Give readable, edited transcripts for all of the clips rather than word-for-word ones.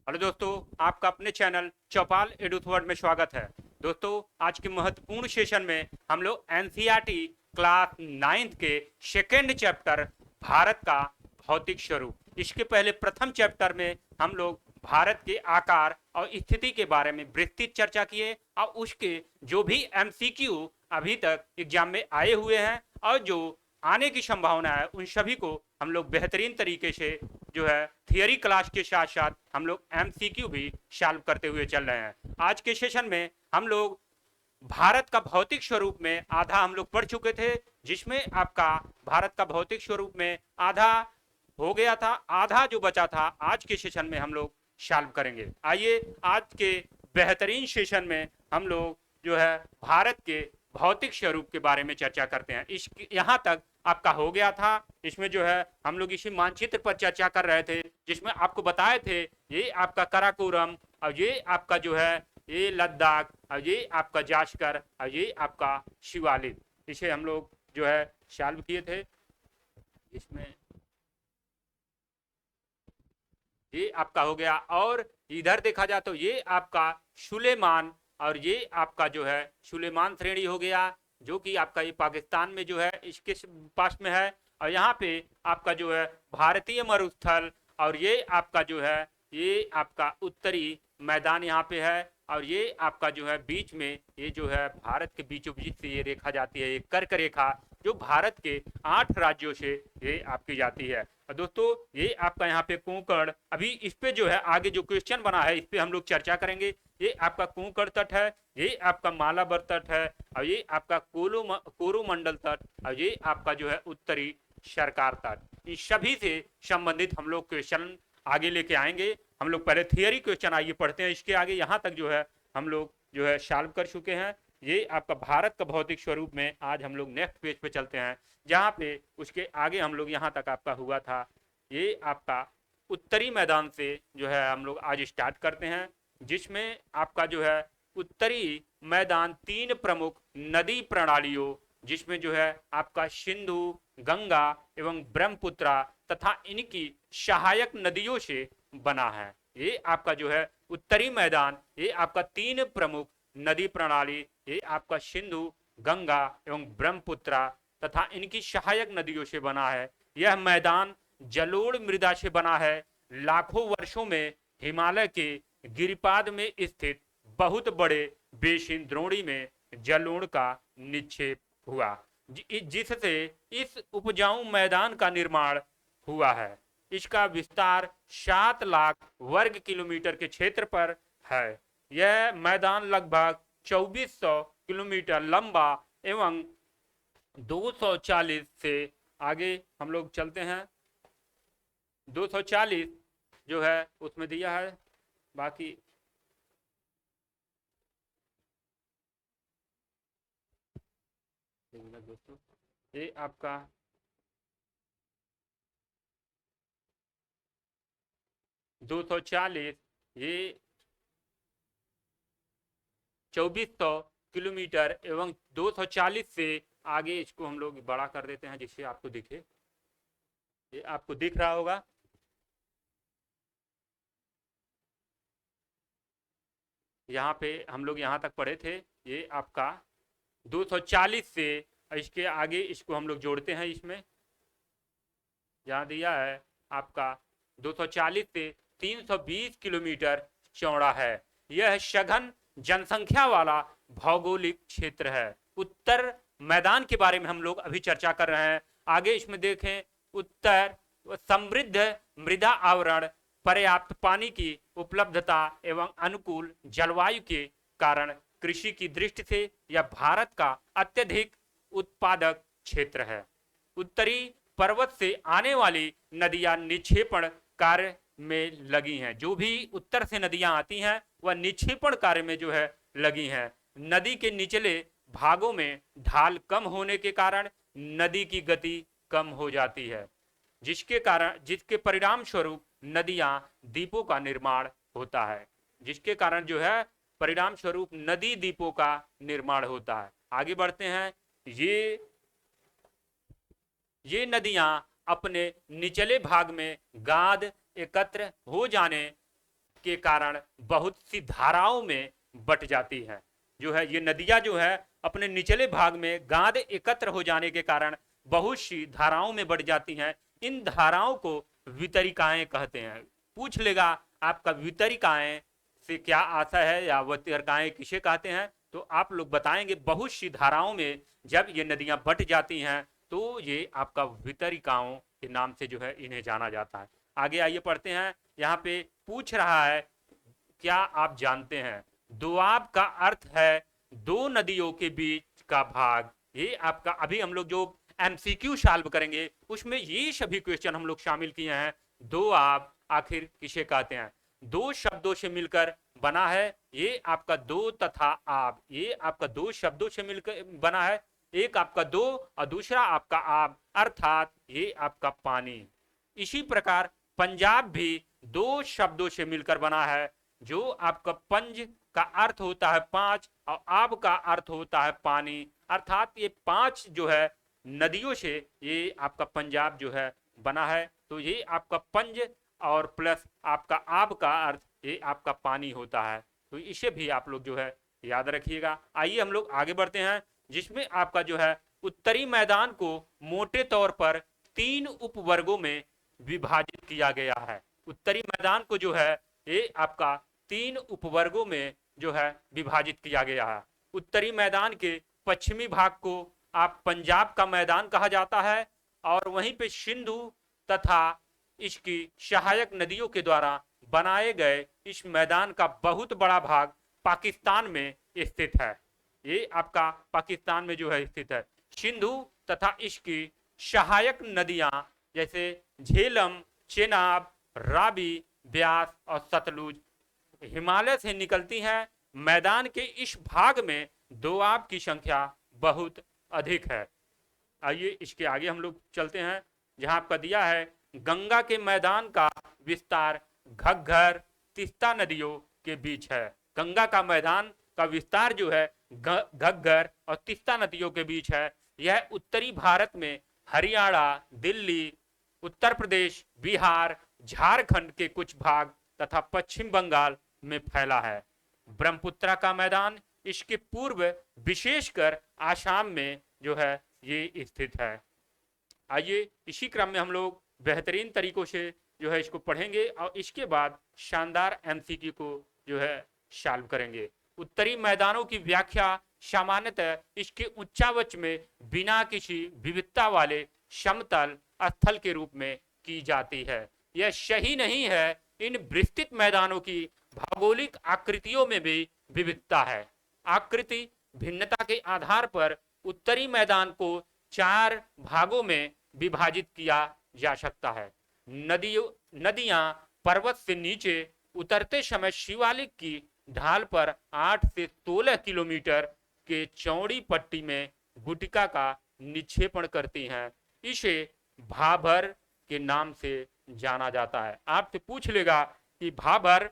Hello दोस्तों, आपका अपने चैनल चौपाल एडुथ वर्ल्ड में स्वागत है। दोस्तों, आज के महत्वपूर्ण सेशन में हम लोग एनसीईआरटी क्लास 9th के सेकेंड चैप्टर भारत का भौतिक स्वरूप, इसके पहले प्रथम चैप्टर में हम लोग भारत के आकार और स्थिति के बारे में विस्तृत चर्चा किए और उसके जो भी एमसीक्यू अभी तक एग्जाम में आए हुए हैं और जो आने की संभावना है उन सभी को हम लोग बेहतरीन तरीके से जो है थियरी क्लास के साथ साथ हम लोग एमसीक्यू भी सॉल्व करते हुए चल रहे हैं। आज के सेशन में हम लोग भारत का भौतिक स्वरूप में आधा हम लोग पढ़ चुके थे, जिसमें आपका भारत का भौतिक स्वरूप में आधा हो गया था, आधा जो बचा था आज के सेशन में हम लोग सॉल्व करेंगे। आइए आज के बेहतरीन सेशन में हम लोग जो है भारत के भौतिक स्वरूप के बारे में चर्चा करते हैं। इस यहाँ तक आपका हो गया था। इसमें जो है हम लोग इसी मानचित्र पर चर्चा कर रहे थे, जिसमें आपको बताए थे ये आपका काराकोरम और ये आपका जो है ये लद्दाख और ये आपका जाश्कर और ये आपका शिवालिक, इसे हम लोग जो है सॉल्व किए थे। इसमें ये आपका हो गया और इधर देखा जाए तो ये आपका सुलेमान और ये आपका जो है सुलेमान श्रेणी हो गया, जो कि आपका ये पाकिस्तान में जो है इसके पास में है। और यहाँ पे आपका जो है भारतीय मरुस्थल और ये आपका जो है ये आपका उत्तरी मैदान यहाँ पे है और ये आपका जो है बीच में ये जो है भारत के बीचों बीच से ये रेखा जाती है, ये कर्क रेखा जो भारत के 8 राज्यों से ये आपकी जाती है। और दोस्तों ये आपका यहाँ पे कोंकण, अभी इस पे जो है आगे जो क्वेश्चन बना है इस पे हम लोग चर्चा करेंगे। ये आपका कोंकण तट है, ये आपका मालाबार तट है और ये आपका कोरोमंडल तट और ये आपका जो है उत्तरी सरकार तट। इस सभी से संबंधित हम लोग क्वेश्चन आगे लेके आएंगे। हम लोग पहले थियरी क्वेश्चन आइए पढ़ते हैं, इसके आगे यहाँ तक जो है हम लोग जो है सॉल्व कर चुके हैं। ये आपका भारत का भौतिक स्वरूप में आज हम लोग नेक्स्ट पेज पे चलते हैं, जहाँ पे उसके आगे हम लोग यहाँ तक आपका हुआ था। ये आपका उत्तरी मैदान से जो है हम लोग आज स्टार्ट करते हैं, जिसमें आपका जो है उत्तरी मैदान 3 प्रमुख नदी प्रणालियों, जिसमें जो है आपका सिंधु, गंगा एवं ब्रह्मपुत्रा तथा इनकी सहायक नदियों से बना है। ये आपका जो है उत्तरी मैदान, ये आपका 3 प्रमुख नदी प्रणाली, ये आपका सिंधु, गंगा एवं ब्रह्मपुत्रा तथा इनकी सहायक नदियों से बना है। यह मैदान जलोढ़ मृदा से बना है। लाखों वर्षों में हिमालय के गिरिपाद में स्थित बहुत बड़े बेसिन द्रोणी में जलोढ़ का निक्षेप हुआ, जिससे इस उपजाऊ मैदान का निर्माण हुआ है। इसका विस्तार 7 लाख वर्ग किलोमीटर के क्षेत्र पर है। यह मैदान लगभग 2400 किलोमीटर लंबा एवं 240 से आगे हम लोग चलते हैं, 240 जो है उसमें दिया है। बाकी दोस्तों ये आपका 240 ये 2400 किलोमीटर एवं 240 से आगे इसको हम लोग बड़ा कर देते हैं जिससे आपको दिखे। ये आपको दिख रहा होगा। यहाँ पे हम लोग यहाँ तक पढ़े थे। ये आपका 240 से इसके आगे इसको हम लोग जोड़ते हैं। इसमें जहाँ दिया है आपका 240 से 320 किलोमीटर चौड़ा है। यह सघन जनसंख्या वाला भौगोलिक क्षेत्र है। उत्तर मैदान के बारे में हम लोग अभी चर्चा कर रहे हैं। आगे इसमें देखें, उत्तर समृद्ध मृदा आवरण, पर्याप्त पानी की उपलब्धता एवं अनुकूल जलवायु के कारण कृषि की दृष्टि से यह भारत का अत्यधिक उत्पादक क्षेत्र है। उत्तरी पर्वत से आने वाली नदियां निक्षेपण कार्य में लगी हैं। जो भी उत्तर से नदियां आती हैं वह निक्षेपण कार्य में जो है लगी हैं। नदी के निचले भागों में ढाल कम होने के कारण नदी की गति कम हो जाती है, जिसके परिणाम स्वरूप नदियां द्वीपों का निर्माण होता है। जिसके कारण जो है परिणाम स्वरूप नदी द्वीपों का निर्माण होता है। आगे बढ़ते हैं। ये नदियां अपने निचले भाग में गाद एकत्र हो जाने के कारण बहुत सी धाराओं में बट जाती हैं। जो है ये नदियां जो है अपने निचले भाग में गाद एकत्र हो जाने के कारण बहुत सी धाराओं में बढ़ जाती हैं। इन धाराओं को वितरिकाएं कहते हैं। पूछ लेगा आपका वितरिकाएं से क्या आता है या वितरिकाएं किसे कहते हैं, तो आप लोग बताएंगे बहुत सी धाराओं में जब ये नदियां बट जाती हैं तो ये आपका वितरिकाओं के नाम से जो है इन्हें जाना जाता है। आगे आइए पढ़ते हैं। यहाँ पे पूछ रहा है क्या आप जानते हैं दोआब का अर्थ है दो नदियों के बीच का भाग। ये आपका अभी हम लोग जो एमसीक्यू सॉल्व करेंगे उसमें ये सभी क्वेश्चन हम लोग शामिल किए हैं। दोआब आखिर किसे कहते हैं? दो शब्दों से मिलकर बना है। ये आपका दो तथा आब, ये आपका दो शब्दों से मिलकर बना है। एक आपका दो और दूसरा आपका आब, अर्थात ये आपका पानी। इसी प्रकार पंजाब भी दो शब्दों से मिलकर बना है। जो आपका पंज का अर्थ होता है पांच और आब का अर्थ होता है पानी, अर्थात ये पांच जो है नदियों से ये आपका पंजाब जो है बना है। तो ये आपका पंज और प्लस आपका आब का अर्थ ये आपका पानी होता है। तो इसे भी आप लोग जो है याद रखिएगा। आइए हम लोग आगे बढ़ते हैं, जिसमें आपका जो है उत्तरी मैदान को मोटे तौर पर 3 उपवर्गों में विभाजित किया गया है। उत्तरी मैदान को जो है ये आपका 3 उपवर्गों में जो है विभाजित किया गया है। उत्तरी मैदान के पश्चिमी भाग को आप पंजाब का मैदान कहा जाता है और वहीं पे सिंधु तथा इसकी सहायक नदियों के द्वारा बनाए गए इस मैदान का बहुत बड़ा भाग पाकिस्तान में स्थित है। ये आपका पाकिस्तान में जो है स्थित है। सिंधु तथा इसकी सहायक नदियां जैसे झेलम, चेनाब, रावी, ब्यास और सतलुज हिमालय से निकलती हैं। मैदान के इस भाग में दोआब की संख्या बहुत अधिक है। आइए इसके आगे हम लोग चलते हैं, जहां आपका दिया है गंगा के मैदान का विस्तार घग्गर, तीस्ता नदियों के बीच है। गंगा का मैदान का विस्तार जो है घग्गर और तीस्ता नदियों के बीच है। यह उत्तरी भारत में हरियाणा, दिल्ली, उत्तर प्रदेश, बिहार, झारखंड के कुछ भाग तथा पश्चिम बंगाल में फैला है। ब्रह्मपुत्रा का मैदान इसके पूर्व विशेषकर आसाम में जो है ये स्थित है। आइए इसी क्रम में हम लोग बेहतरीन तरीकों से जो है इसको पढ़ेंगे और इसके बाद शानदार एमसीक्यू को जो है सॉल्व करेंगे। उत्तरी मैदानों की व्याख्या सामान्यतः इसके उच्चावच में बिना किसी विविधता वाले समतल स्थल के रूप में की जाती है। यह सही नहीं है। इन विस्तृत मैदानों की भौगोलिक आकृतियों में भी विविधता है। आकृति भिन्नता के आधार पर उत्तरी मैदान को 4 भागों में विभाजित किया जा सकता है। नदियां पर्वत से नीचे उतरते समय शिवालिक की ढाल पर 8 से 16 किलोमीटर के चौड़ी पट्टी में गुटिका का निक्षेपण करती हैं। इसे भाबर के नाम से जाना जाता है। आपसे पूछ लेगा कि भाबर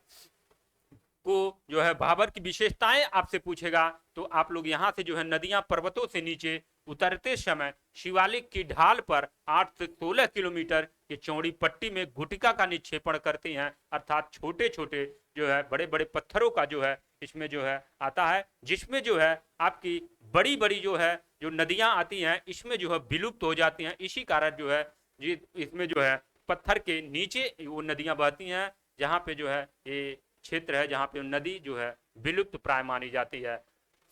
को जो है भाबर की विशेषताएं आपसे पूछेगा, तो आप लोग यहाँ से जो है नदियां पर्वतों से नीचे उतरते समय शिवालिक की ढाल पर 8 से 16 किलोमीटर की चौड़ी पट्टी में गुटिका का निक्षेपण करते हैं, अर्थात छोटे छोटे जो है बड़े बड़े पत्थरों का जो है इसमें जो है आता है, जिसमें जो है आपकी बड़ी बड़ी जो है जो नदियां आती हैं इसमें जो है विलुप्त हो जाती हैं। इसी कारण जो है इसमें जो है पत्थर के नीचे वो नदियां बहती हैं, जहाँ पे जो है ये क्षेत्र है जहाँ पे नदी जो है विलुप्त प्राय मानी जाती है।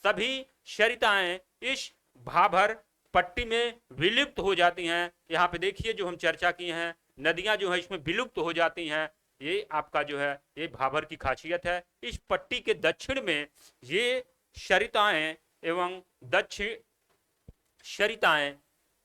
सभी सरिताएं इस भाबर पट्टी में विलुप्त हो जाती हैं। यहाँ पे देखिए जो हम चर्चा किए हैं नदियां जो है इसमें विलुप्त हो जाती हैं। ये आपका जो है ये भाबर की खासियत है। इस पट्टी के दक्षिण में ये सरिताएं एवं दक्षिण सरिताएं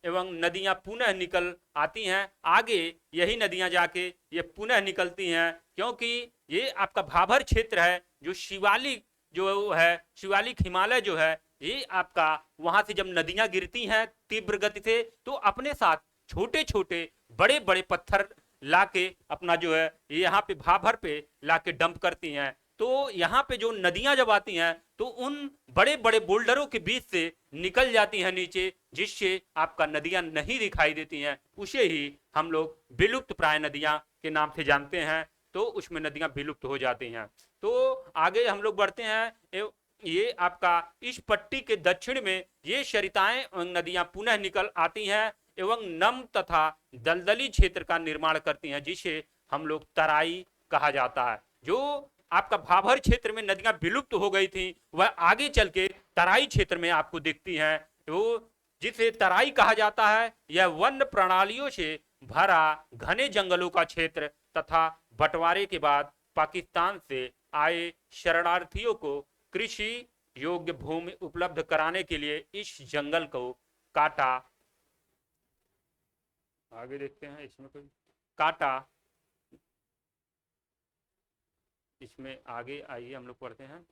एवं नदियां पुनः निकल आती हैं। आगे यही नदियां जाके ये पुनः निकलती हैं, क्योंकि ये आपका भाबर क्षेत्र है जो शिवालिक जो है शिवालिक हिमालय जो है ये आपका वहां से जब नदियां गिरती हैं तीव्र गति से तो अपने साथ छोटे छोटे बड़े बड़े पत्थर लाके अपना जो है यहाँ पे भाबर पे लाके डंप करती हैं। तो यहाँ पे जो नदियां जब आती हैं तो उन बड़े बड़े बोल्डरों के बीच से निकल जाती हैं नीचे, जिससे आपका नदियां नहीं दिखाई देती हैं। उसे ही हम लोग विलुप्त प्राय नदियां के नाम से जानते हैं। तो उसमें नदियां विलुप्त हो जाती हैं। तो आगे हम लोग बढ़ते हैं। ये आपका इस पट्टी के दक्षिण में ये सरिताएं एवं नदियां पुनः निकल आती हैं एवं नम तथा दलदली क्षेत्र का निर्माण करती हैं, जिसे हम लोग तराई कहा जाता है। जो आपका भाभर क्षेत्र में नदियां विलुप्त हो गई थी, वह आगे चल के तराई क्षेत्र में आपको दिखती हैं। वो जिसे तराई कहा जाता है, यह वन प्रणालियों से भरा घने जंगलों का क्षेत्र तथा बंटवारे के बाद पाकिस्तान से आए शरणार्थियों को कृषि योग्य भूमि उपलब्ध कराने के लिए इस जंगल को काटा। आगे देखते हैं, इसमें कोई काटा। इसमें आगे आइए हम लोग पढ़ते हैं।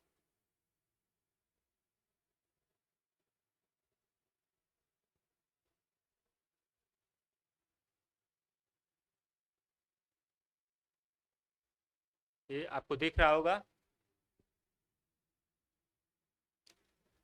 ये आपको दिख रहा होगा।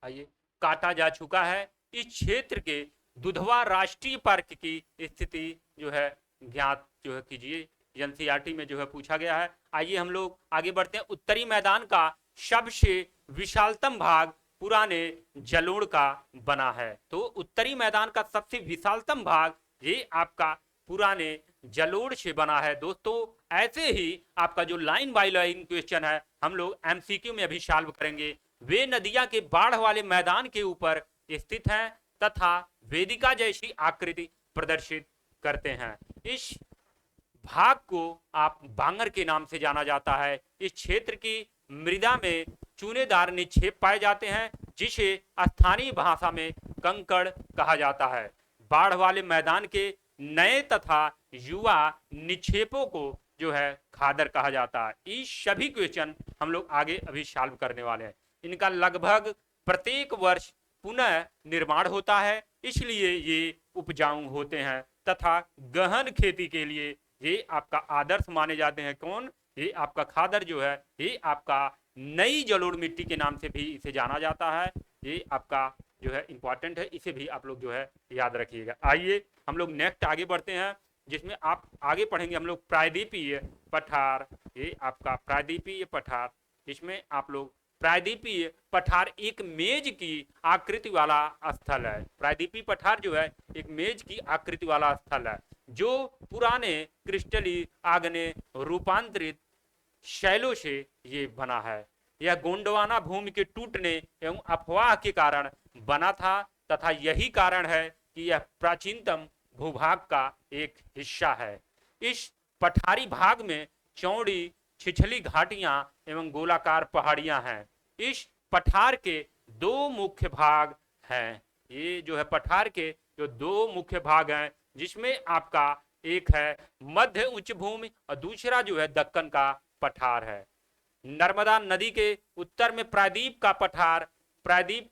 आइए, काटा जा चुका है। इस क्षेत्र के दुधवा राष्ट्रीय पार्क की स्थिति जो है ज्ञात जो है कीजिए। एनसीईआरटी में जो है पूछा गया है। आइए हम लोग आगे बढ़ते हैं। उत्तरी मैदान का सबसे विशालतम भाग पुराने जलोढ़ का बना है। तो उत्तरी मैदान का सबसे विशालतम भाग ये आपका पुराने जलोढ़ से बना है। दोस्तों, ऐसे ही आपका जो लाइन बाय लाइन क्वेश्चन है हम लोग एमसीक्यू में अभी सॉल्व करेंगे। वे नदियां के बाढ़ वाले मैदान के ऊपर स्थित हैं तथा वेदिका जैसी आकृति प्रदर्शित करते हैं। इस भाग को आप बांगर के नाम से जाना जाता है। इस क्षेत्र की मृदा में चूनेदार निक्षेप पाए जाते हैं, जिसे स्थानीय भाषा में कंकड़ कहा जाता है। बाढ़ वाले मैदान के नए तथा युवा निक्षेपों को जो है खादर कहा जाता है। ये सभी क्वेश्चन हम लोग आगे अभी सॉल्व करने वाले हैं। इनका लगभग प्रत्येक वर्ष पुनः निर्माण होता है, इसलिए ये उपजाऊ होते हैं तथा गहन खेती के लिए ये आपका आदर्श माने जाते हैं। कौन? ये आपका खादर जो है ये आपका नई जलोढ़ मिट्टी के नाम से भी इसे जाना जाता है। ये आपका जो है इंपॉर्टेंट है, इसे भी आप लोग जो है याद रखिएगा। आइए हम लोग नेक्स्ट आगे बढ़ते हैं, जिसमें आप आगे पढ़ेंगे हम लोग प्रायद्वीपीय पठार। ये आपका प्रायद्वीपीय पठार, इसमें आप लोग प्रायद्वीपीय पठार एक मेज की आकृति वाला स्थल है। प्रायद्वीपीय पठार जो है एक मेज की आकृति वाला स्थल है, जो पुराने क्रिस्टली आग्नेय रूपांतरित शैलों से ये बना है। यह गोंडवाना भूमि के टूटने एवं अफवाह के कारण बना था तथा यही कारण है कि यह प्राचीनतम भूभाग का एक हिस्सा है। इस पठारी भाग में चौड़ी छिछली घाटियां एवं गोलाकार पहाड़ियां हैं। इस पठार के दो मुख्य भाग हैं। ये जो है पठार के जो दो मुख्य भाग हैं, जिसमें आपका एक है मध्य उच्च भूमि और दूसरा जो है दक्कन का पठार है। नर्मदा नदी के उत्तर में प्रायद्वीप का पठार, प्रायद्वीप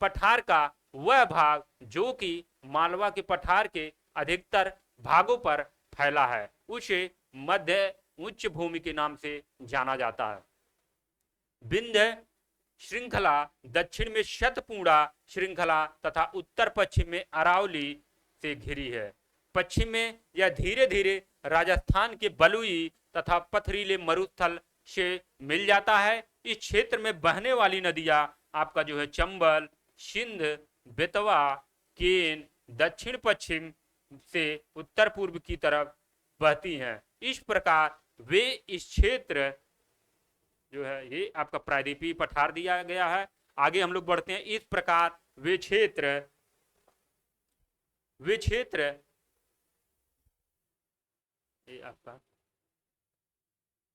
पठार का वह भाग जो कि मालवा के पठार के अधिकतर भागों पर फैला है, उसे मध्य उच्च भूमि के नाम से जाना जाता है। विंध्य श्रृंखला दक्षिण में शतपूर्णा श्रृंखला तथा उत्तर पश्चिम में अरावली से घिरी है। पश्चिम में यह धीरे धीरे राजस्थान के बलुई तथा पथरीले मरुस्थल से मिल जाता है। इस क्षेत्र में बहने वाली नदियां आपका जो है चंबल, सिंध, बेतवा, केन दक्षिण पश्चिम से उत्तर पूर्व की तरफ बहती हैं। इस प्रकार वे इस क्षेत्र जो है ये आपका प्रायद्वीपीय पठार दिया गया है। आगे हम लोग बढ़ते हैं। इस प्रकार वे क्षेत्र ये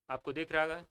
आपको देख रहा है,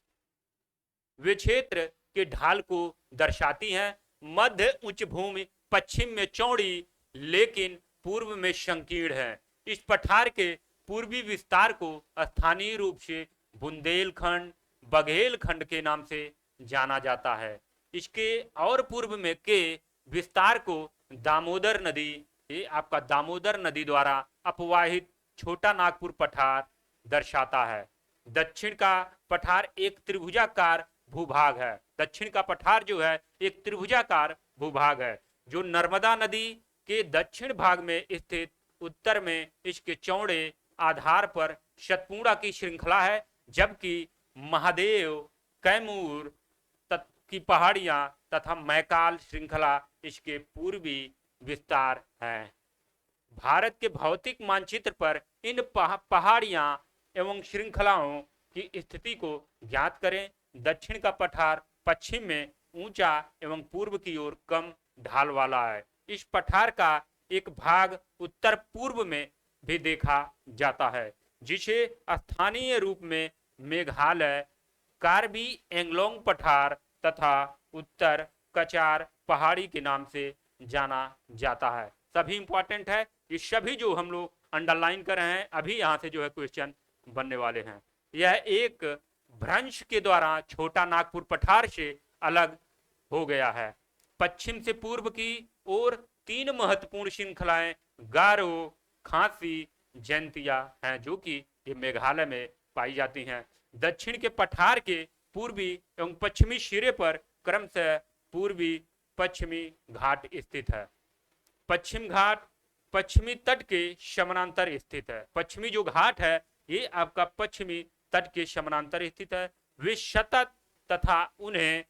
वे क्षेत्र के ढाल को दर्शाती हैं। मध्य उच्च भूमि पश्चिम में चौड़ी लेकिन पूर्व में संकीर्ण है। इस पठार के पूर्वी विस्तार को स्थानीय रूप से बुंदेलखंड, बघेलखंड के नाम से जाना जाता है। इसके और पूर्व में के विस्तार को दामोदर नदी, ये आपका दामोदर नदी द्वारा अपवाहित छोटा नागपुर पठार दर्शाता है। दक्षिण का पठार एक त्रिभुजाकार भूभाग है। दक्षिण का पठार जो है एक त्रिभुजाकार भूभाग है, जो नर्मदा नदी के दक्षिण भाग में स्थित, उत्तर में इसके चौड़े आधार पर शतपूर्णा की श्रृंखला है, जबकि महादेव, कैमूर की पहाड़ियां तथा मैकाल श्रृंखला इसके पूर्वी विस्तार हैं। भारत के भौतिक मानचित्र पर इन पहाड़ियां एवं श्रृंखलाओं की स्थिति को ज्ञात करें। दक्षिण का पठार पश्चिम में ऊंचा एवं पूर्व की ओर कम ढाल वाला है। इस पठार का एक भाग उत्तर पूर्व में भी देखा जाता है, जिसे स्थानीय रूप में मेघालय कार्बी एंगलोंग पठार तथा उत्तर कचार पहाड़ी के नाम से जाना जाता है। सभी इंपॉर्टेंट है, ये सभी जो हम लोग अंडरलाइन कर रहे हैं अभी यहाँ से जो है क्वेश्चन बनने वाले हैं। यह एक भ्रंश के द्वारा छोटा नागपुर पठार से अलग हो गया है। पश्चिम से पूर्व की ओर 3 महत्वपूर्ण श्रृंखलाएं गारो, खासी, जैंतिया हैं, जो कि ये मेघालय में पाई जाती हैं। दक्षिण के पठार के पूर्वी एवं पश्चिमी सिरे पर क्रमशः पूर्वी पश्चिमी घाट स्थित है। पश्चिम घाट पश्चिमी तट के समानांतर स्थित है। पश्चिमी जो घाट है ये आपका पश्चिमी तट के समानांतर स्थित है। वे सतत तथा उन्हें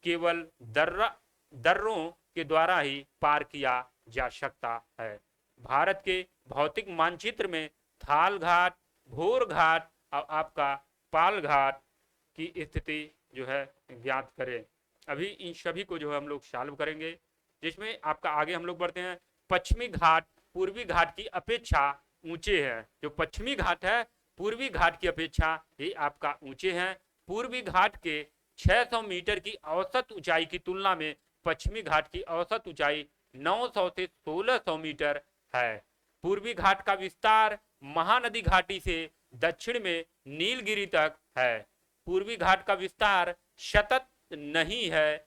केवल दर्रों के द्वारा ही पार किया जा सकता है। भारत के भौतिक मानचित्र में थाल घाट, भोर घाट और आपका पाल घाट की स्थिति जो है ज्ञात करें। अभी इन सभी को जो है हम लोग सॉल्व करेंगे, जिसमें आपका आगे हम लोग बढ़ते हैं। पश्चिमी घाट पूर्वी घाट की अपेक्षा ऊंचे हैं। जो पश्चिमी घाट है पूर्वी घाट की अपेक्षा ये आपका ऊंचे हैं। पूर्वी घाट के 600 मीटर की औसत ऊंचाई की तुलना में पश्चिमी घाट की औसत ऊंचाई 900 से 1600 मीटर है। पूर्वी घाट का विस्तार महानदी घाटी से दक्षिण में नीलगिरी तक है। पूर्वी घाट का विस्तार सतत नहीं है,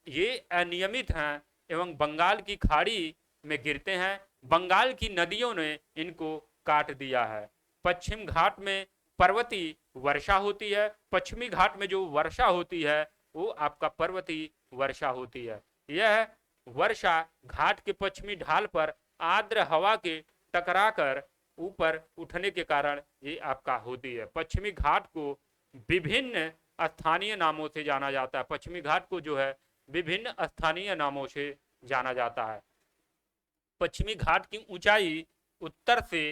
ये अनियमित हैं एवं बंगाल की खाड़ी में गिरते हैं। बंगाल की नदियों ने इनको काट दिया है। पश्चिम घाट में पर्वतीय वर्षा होती है। पश्चिमी घाट में जो वर्षा होती है वो आपका पर्वतीय वर्षा होती है। यह वर्षा घाट के पश्चिमी ढाल पर आर्द्र हवा के टकराकर ऊपर उठने के कारण ये आपका होती है। पश्चिमी घाट को विभिन्न स्थानीय नामों से जाना जाता है। पश्चिमी घाट को जो है विभिन्न स्थानीय नामों से जाना जाता है। पश्चिमी घाट की ऊंचाई उत्तर से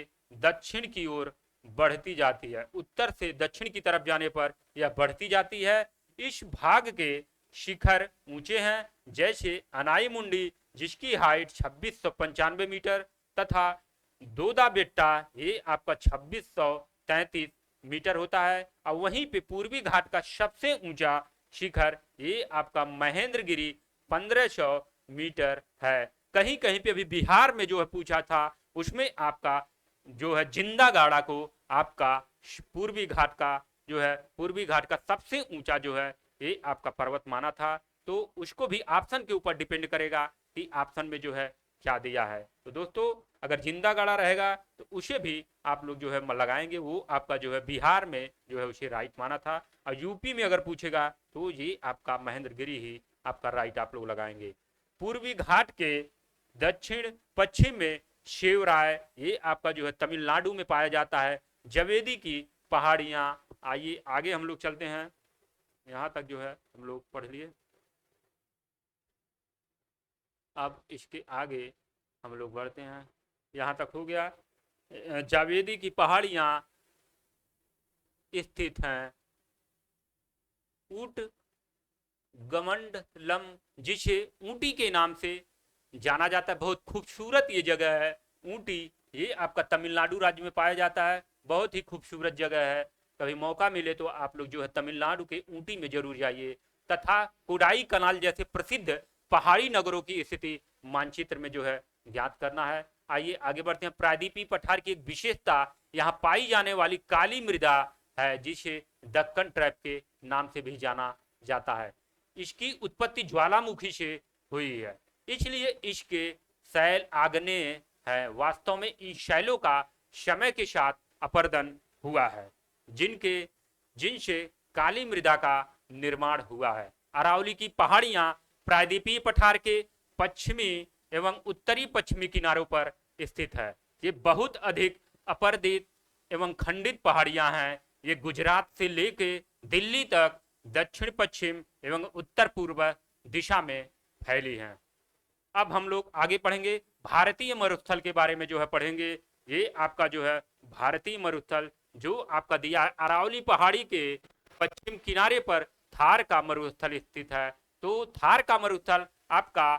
दक्षिण की ओर बढ़ती जाती है। उत्तर से दक्षिण की तरफ जाने पर यह बढ़ती जाती है। इस भाग के शिखर ऊंचे हैं, जैसे अनाई मुंडी जिसकी हाइट 2695 मीटर तथा दोदा बेट्टा ये आपका 2633 मीटर होता है। और वहीं पे पूर्वी घाट का सबसे ऊंचा शिखर ये आपका महेंद्रगिरी 1500 मीटर है। कहीं कहीं पे अभी बिहार में जो है पूछा था उसमें आपका जो है जिंदा गाड़ा को आपका पूर्वी घाट का जो है पूर्वी घाट का सबसे ऊंचा जो है ये आपका पर्वत माना था। तो उसको भी ऑप्शन के ऊपर डिपेंड करेगा कि ऑप्शन में जो है क्या दिया है। तो दोस्तों अगर जिंदा गाड़ा रहेगा तो उसे भी आप लोग जो है लगाएंगे, वो आपका जो है बिहार में जो है उसे राइट माना था। और यूपी में अगर पूछेगा तो ये आपका महेंद्रगिरी ही आपका राइट आप लोग लगाएंगे। पूर्वी घाट के दक्षिण पश्चिम में शिवराय ये आपका जो है तमिलनाडु में पाया जाता है। जवेदी की पहाड़ियां, आइए आगे हम लोग चलते हैं। यहाँ तक जो है हम लोग पढ़ लिए। अब इसके आगे हम लोग बढ़ते हैं। यहाँ तक हो गया। जावेदी की पहाड़ियां स्थित हैं ऊट गमंडलम, जिसे ऊटी के नाम से जाना जाता है। बहुत खूबसूरत ये जगह है ऊटी। ये आपका तमिलनाडु राज्य में पाया जाता है। बहुत ही खूबसूरत जगह है। कभी मौका मिले तो आप लोग जो है तमिलनाडु के ऊटी में जरूर जाइए। तथा कोडाई कनाल जैसे प्रसिद्ध पहाड़ी नगरों की स्थिति मानचित्र में जो है ज्ञात करना है। आइए आगे बढ़ते हैं। प्रायद्वीपीय पठार की एक विशेषता यहाँ पाई जाने वाली काली मृदा है, जिसे दक्कन ट्रैप के नाम से भी जाना जाता है। इसकी उत्पत्ति ज्वालामुखी से हुई है, इसलिए इसके शैल आग्नेय है। वास्तव में इन शैलों का समय के साथ अपरदन हुआ है, जिनसे काली मृदा का निर्माण हुआ है। अरावली की पहाड़ियां प्रायद्वीपीय पठार के पश्चिमी एवं उत्तरी पश्चिमी किनारों पर स्थित है। ये बहुत अधिक अपरदित एवं खंडित पहाड़ियां हैं। ये गुजरात से लेके दिल्ली तक दक्षिण पश्चिम एवं उत्तर पूर्व दिशा में फैली हैं। अब हम लोग आगे पढ़ेंगे, भारतीय मरुस्थल के बारे में जो है पढ़ेंगे। ये आपका जो है भारतीय मरुस्थल जो आपका दिया अरावली पहाड़ी के पश्चिम किनारे पर थार का मरुस्थल स्थित है। तो थार का मरुस्थल आपका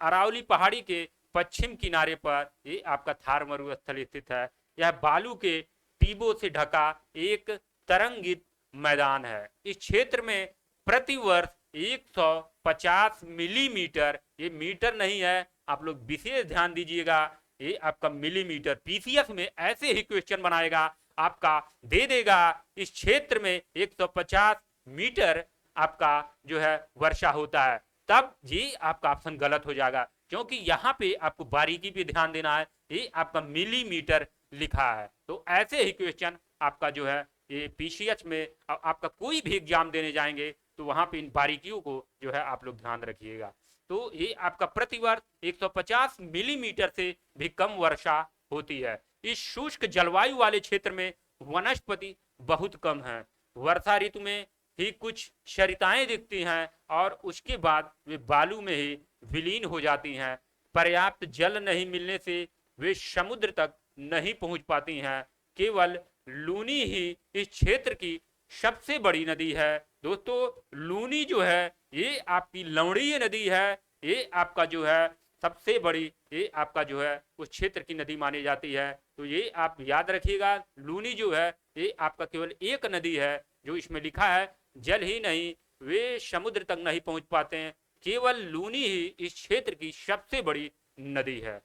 अरावली पहाड़ी के पश्चिम किनारे पर ये आपका थार मरुस्थल स्थित है। यह बालू के टीबों से ढका एक तरंगित मैदान है। इस क्षेत्र में प्रतिवर्ष 150 मिलीमीटर, ये मीटर नहीं है, आप लोग विशेष ध्यान दीजिएगा, ये आपका मिलीमीटर, पीसीएस में ऐसे ही क्वेश्चन बनाएगा, आपका दे देगा इस क्षेत्र में 150 मीटर आपका जो है वर्षा होता है, तब ये आपका ऑप्शन गलत हो जाएगा, क्योंकि यहाँ पे आपको बारीकी पे ध्यान देना है, ये आपका मिलीमीटर लिखा है। तो ऐसे ही क्वेश्चन आपका जो है ये पीसीएस में आपका कोई भी एग्जाम देने जाएंगे तो वहां पे इन बारीकियों को जो है आप लोग ध्यान रखिएगा। तो ये आपका प्रतिवर्ष 150 मिलीमीटर से भी कम वर्षा होती है। इस शुष्क जलवायु वाले क्षेत्र में वनस्पति बहुत कम है। वर्षा ऋतु में ही कुछ सरिताएं दिखती हैं और उसके बाद वे बालू में ही विलीन हो जाती हैं। पर्याप्त जल नहीं मिलने से वे समुद्र तक नहीं पहुंच पाती हैं। केवल लूनी ही इस क्षेत्र की सबसे बड़ी नदी है। दोस्तों लूनी जो है ये आपकी लवणीय नदी है, ये आपका जो है सबसे बड़ी, ये आपका जो है उस क्षेत्र की नदी मानी जाती है। तो ये आप याद रखिएगा, लूनी जो है ये आपका केवल एक नदी है जो इसमें लिखा है, जल ही नहीं वे समुद्र तक नहीं पहुंच पाते हैं, केवल लूनी ही इस क्षेत्र की सबसे बड़ी नदी है।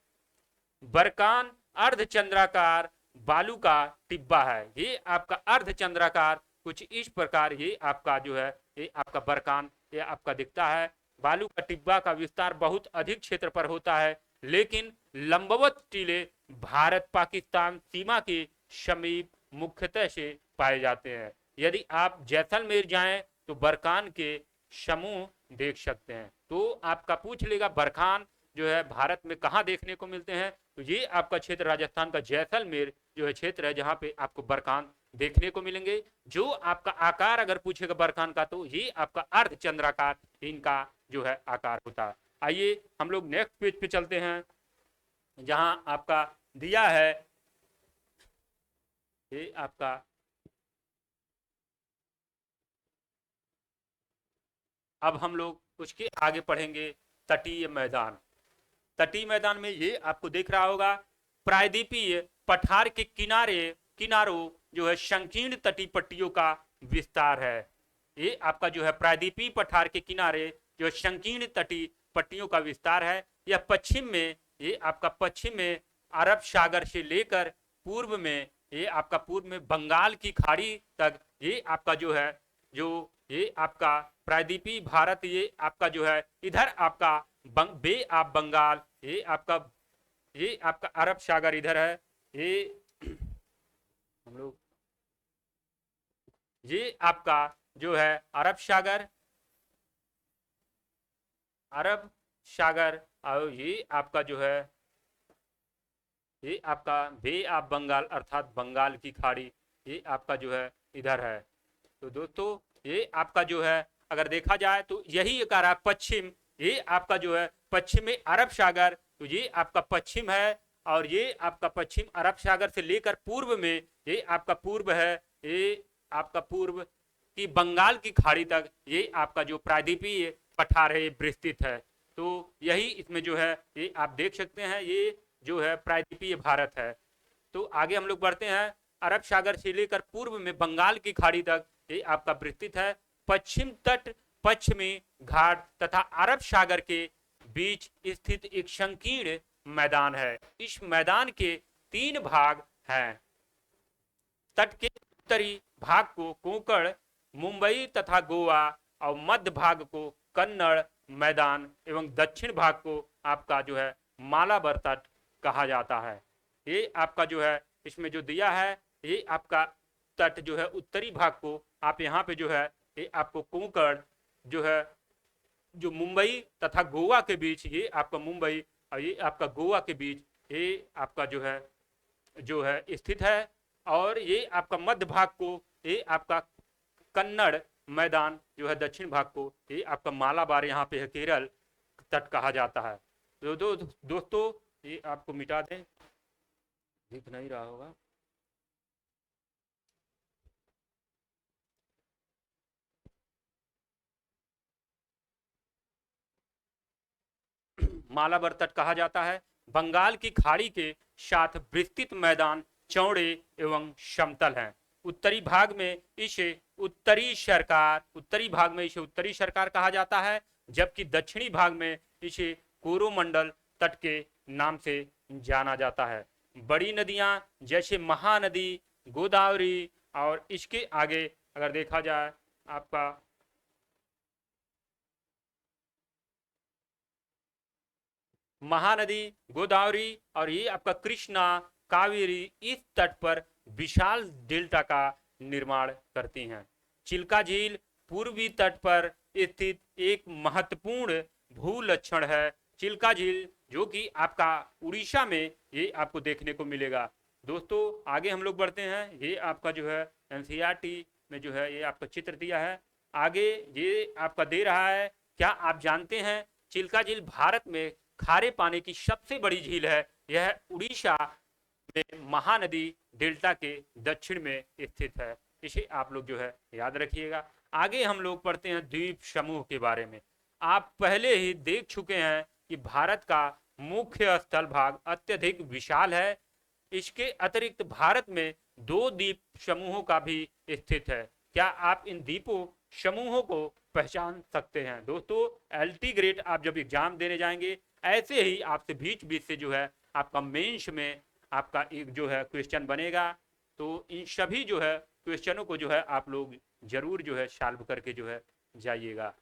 बरकान अर्धचंद्राकार बालू का टिब्बा है। ये आपका अर्धचंद्राकार कुछ इस प्रकार ये आपका जो है ये आपका बरकान ये आपका दिखता है। बालू का टिब्बा का विस्तार बहुत अधिक क्षेत्र पर होता है, लेकिन लंबवत टीले भारत पाकिस्तान सीमा के समीप मुख्यतः से पाए जाते हैं। यदि आप जैसलमेर जाएं तो बरकान के समूह देख सकते हैं। तो आपका पूछ लेगा बरखान जो है भारत में कहाँ देखने को मिलते हैं, तो ये आपका क्षेत्र राजस्थान का जैसलमेर जो है क्षेत्र है जहाँ पे आपको बरखान देखने को मिलेंगे। जो आपका आकार अगर पूछेगा बरखान का तो ये आपका अर्धचंद्राकार इनका जो है आकार होता है। आइए हम लोग नेक्स्ट पेज पे चलते हैं, जहाँ आपका दिया है ये आपका अब हम लोग उसके आगे पढ़ेंगे तटीय मैदान। तटीय मैदान में ये आपको दिख रहा होगा प्रायद्वीपीय पठार के किनारों जो है संकीर्ण तटीय पट्टियों का विस्तार है। ये आपका जो है प्रायद्वीपीय पठार के किनारे जो संकीर्ण तटीय पट्टियों का विस्तार है। यह पश्चिम में ये आपका पश्चिम में अरब सागर से लेकर पूर्व में ये आपका पूर्व में बंगाल की खाड़ी तक ये आपका जो है जो ये आपका प्रायद्वीपीय भारत ये आपका जो है इधर आपका बे ऑफ बंगाल ये आपका अरब सागर इधर है, ये हम लोग ये आपका जो है अरब सागर और ये आपका जो है ये आपका बे ऑफ बंगाल अर्थात बंगाल की खाड़ी ये आपका जो है इधर है। तो दोस्तों ये आपका जो है अगर देखा जाए तो यही एक पश्चिम ये आपका जो है पश्चिम में अरब सागर, तो ये आपका पश्चिम है और ये आपका पश्चिम अरब सागर से लेकर पूर्व में ये आपका पूर्व है, ये आपका पूर्व की बंगाल की खाड़ी तक ये आपका जो प्रायद्वीपीय पठार है ये विस्तृत है। तो यही इसमें जो है ये आप देख सकते हैं ये जो है प्रायद्वीपीय भारत है। तो आगे हम लोग बढ़ते हैं, अरब सागर से लेकर पूर्व में बंगाल की खाड़ी तक ये आपका विस्तृत है। पश्चिम तट पश्चिमी घाट तथा अरब सागर के बीच स्थित एक संकीर्ण मैदान है। इस मैदान के 3 भाग हैं। तट के उत्तरी भाग को कोंकण, मुंबई तथा गोवा और मध्य भाग को कन्नड़ मैदान एवं दक्षिण भाग को आपका जो है मालाबार तट कहा जाता है। ये आपका जो है इसमें जो दिया है ये आपका तट जो है उत्तरी भाग को आप यहाँ पे जो है ये आपको कोंकण जो है जो मुंबई तथा गोवा के बीच ये आपका मुंबई और ये आपका गोवा के बीच ये आपका जो है स्थित है। और ये आपका मध्य भाग को ये आपका कन्नड़ मैदान जो है दक्षिण भाग को, ये आपका मालाबार यहाँ पे है, केरल तट कहा जाता है। दोस्तों ये आपको मिटा दें, दिख नहीं रहा होगा। मालाबार तट कहा जाता है। बंगाल की खाड़ी के साथ विस्तृत मैदान चौड़े एवं समतल हैं। उत्तरी भाग में इसे उत्तरी भाग में इसे उत्तरी सरकार कहा जाता है, जबकि दक्षिणी भाग में इसे कोरोमंडल तट के नाम से जाना जाता है। बड़ी नदियां जैसे महानदी, गोदावरी और इसके आगे अगर देखा जाए आपका महानदी, गोदावरी और ये आपका कृष्णा, कावेरी इस तट पर विशाल डेल्टा का निर्माण करती हैं। चिल्का झील पूर्वी तट पर स्थित एक महत्वपूर्ण भूलक्षण है। चिल्का झील जो कि आपका उड़ीसा में ये आपको देखने को मिलेगा। दोस्तों आगे हम लोग बढ़ते हैं। ये आपका जो है एनसीईआरटी में जो है ये आपका चित्र दिया है। आगे ये आपका दे रहा है, क्या आप जानते हैं चिल्का झील भारत में खारे पानी की सबसे बड़ी झील है। यह उड़ीसा में महानदी डेल्टा के दक्षिण में स्थित है। इसे आप लोग जो है याद रखिएगा। आगे हम लोग पढ़ते हैं द्वीप समूह के बारे में। आप पहले ही देख चुके हैं कि भारत का मुख्य स्थल भाग अत्यधिक विशाल है। इसके अतिरिक्त भारत में 2 द्वीप समूहों का भी स्थित है। क्या आप इन द्वीपों समूहों को पहचान सकते हैं? दोस्तों एलटी ग्रेड आप जब एग्जाम देने जाएंगे, ऐसे ही आपसे बीच बीच से जो है आपका मेंस में आपका एक जो है क्वेश्चन बनेगा। तो इन सभी जो है क्वेश्चनों को जो है आप लोग जरूर जो है सॉल्व करके जो है जाइएगा।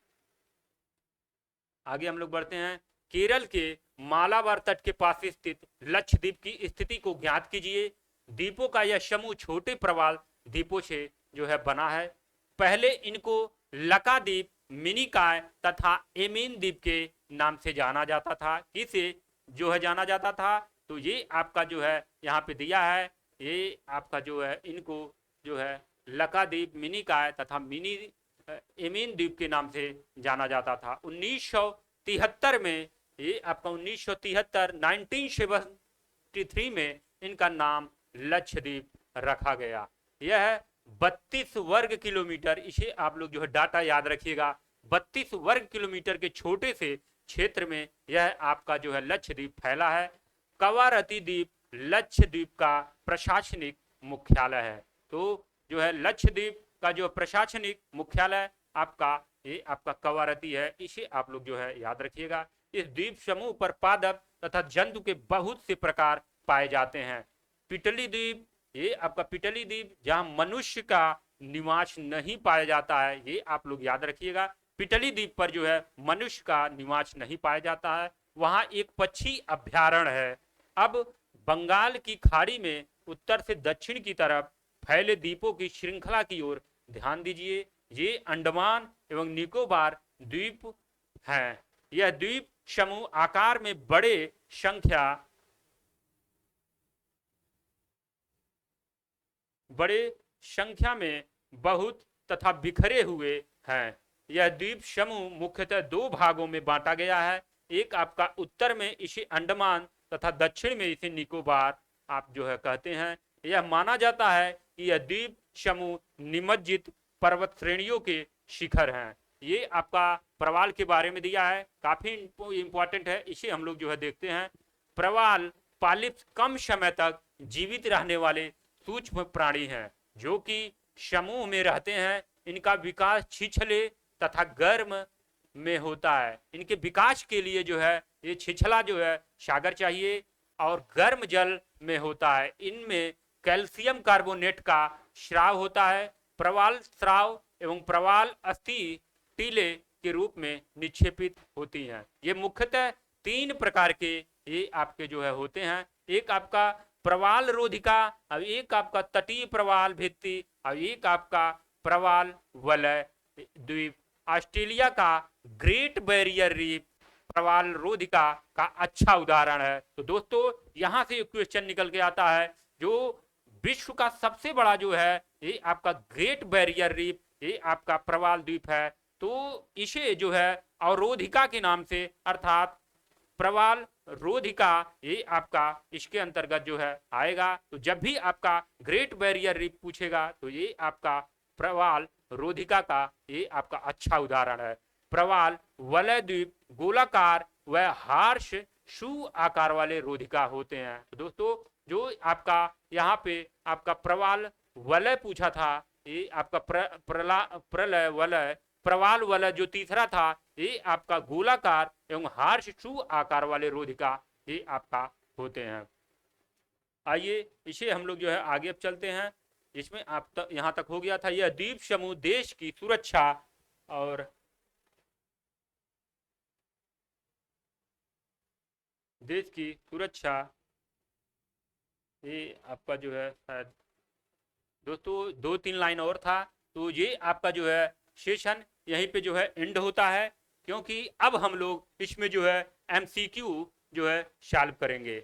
आगे हम लोग बढ़ते हैं। केरल के मालाबार तट के पास स्थित लक्षद्वीप की स्थिति को ज्ञात कीजिए। द्वीपों का यह समूह छोटे प्रवाल द्वीपों से जो है बना है। पहले इनको लकाद्वीप, मिनिकॉय तथा एमीन द्वीप के नाम से जाना जाता था। किसे जो है जाना जाता था? तो ये आपका जो है यहाँ पे दिया है, ये आपका जो है इनको जो है लकाद्वीप, मिनिकॉय तथा एमीन द्वीप के नाम से जाना जाता था। 1973 में ये आपका 1973 में इनका नाम लक्षद्वीप रखा गया। यह 32 वर्ग किलोमीटर, इसे आप लोग जो है डाटा याद रखिएगा, 32 वर्ग किलोमीटर के छोटे से क्षेत्र में यह आपका जो है लक्षद्वीप फैला है। कवारती द्वीप लक्षद्वीप का प्रशासनिक मुख्यालय है। तो जो है लक्षद्वीप का जो प्रशासनिक मुख्यालय आपका ये आपका कवारती है। इसे आप लोग जो है याद रखिएगा। इस द्वीप समूह पर पादप तथा जंतु के बहुत से प्रकार पाए जाते हैं। पिटली द्वीप, ये आपका पिटली द्वीप जहां मनुष्य का निवास नहीं पाया जाता है, ये आप लोग याद रखिएगा। पिटली द्वीप पर जो है मनुष्य का निवास नहीं पाया जाता है, वहां एक पक्षी अभ्यारण्य है। अब बंगाल की खाड़ी में उत्तर से दक्षिण की तरफ फैले द्वीपों की श्रृंखला की ओर ध्यान दीजिए। ये अंडमान एवं निकोबार द्वीप हैं। यह द्वीप समूह आकार में बड़े संख्या में बहुत तथा बिखरे हुए हैं। यह द्वीप समूह मुख्यतः 2 भागों में बांटा गया है। एक आपका उत्तर में इसे अंडमान तथा दक्षिण में इसे निकोबार आप जो है कहते हैं। यह माना जाता है कि यह द्वीप समूह निमज्जित पर्वत श्रेणियों के शिखर हैं। ये आपका प्रवाल के बारे में दिया है, काफी इंपॉर्टेंट है, इसे हम लोग जो है देखते हैं। प्रवाल पालिप्स कम समय तक जीवित रहने वाले सूक्ष्म प्राणी हैं जो कि समूह में रहते हैं। इनका विकास छिछले तथा गर्म में होता है। इनके विकास के लिए जो है ये छिछला जो है सागर चाहिए और गर्म जल में होता है। इनमें कैल्शियम कार्बोनेट का स्राव होता है। प्रवाल स्राव एवं प्रवाल अस्थि टीले के रूप में निक्षेपित होती हैं। ये मुख्यतः 3 प्रकार के ये आपके जो है होते हैं। एक आपका प्रवाल रोधिका, और एक आपका तटीय प्रवाल भित्ति, और एक आपका प्रवाल वलय द्वीप। ऑस्ट्रेलिया का ग्रेट बैरियर रीफ प्रवाल रोधिका का अच्छा उदाहरण है। तो दोस्तों यहां से क्वेश्चन निकल के आता है, जो विश्व का सबसे बड़ा जो है ये आपका ग्रेट बैरियर रीफ, ये आपका प्रवाल द्वीप है। तो इसे जो है अवरोधिका के नाम से अर्थात प्रवाल रोधिका, ये आपका इसके अंतर्गत जो है आएगा। तो जब भी आपका ग्रेट बैरियर रीफ पूछेगा तो ये आपका प्रवाल रोधिका का ये आपका अच्छा उदाहरण है। प्रवाल वलय द्वीप गोलाकार व हार्श शू आकार वाले रोधिका होते हैं। तो दोस्तों जो आपका यहाँ पे आपका प्रवाल वलय पूछा था, ये आपका प्रलय वलय प्रवाल वलय जो तीसरा था ये आपका गोलाकार एवं हार्श शू आकार वाले रोधिका ये आपका होते हैं। आइए इसे हम लोग जो है आगे अब चलते हैं। इसमें आप यहाँ तक हो गया था। यह द्वीप समूह देश की सुरक्षा और देश की सुरक्षा, ये आपका जो है शायद दोस्तों 2-3 लाइन और था। तो ये आपका जो है सेशन यहीं पे जो है एंड होता है, क्योंकि अब हम लोग इसमें जो है एमसीक्यू जो है सॉल्व करेंगे।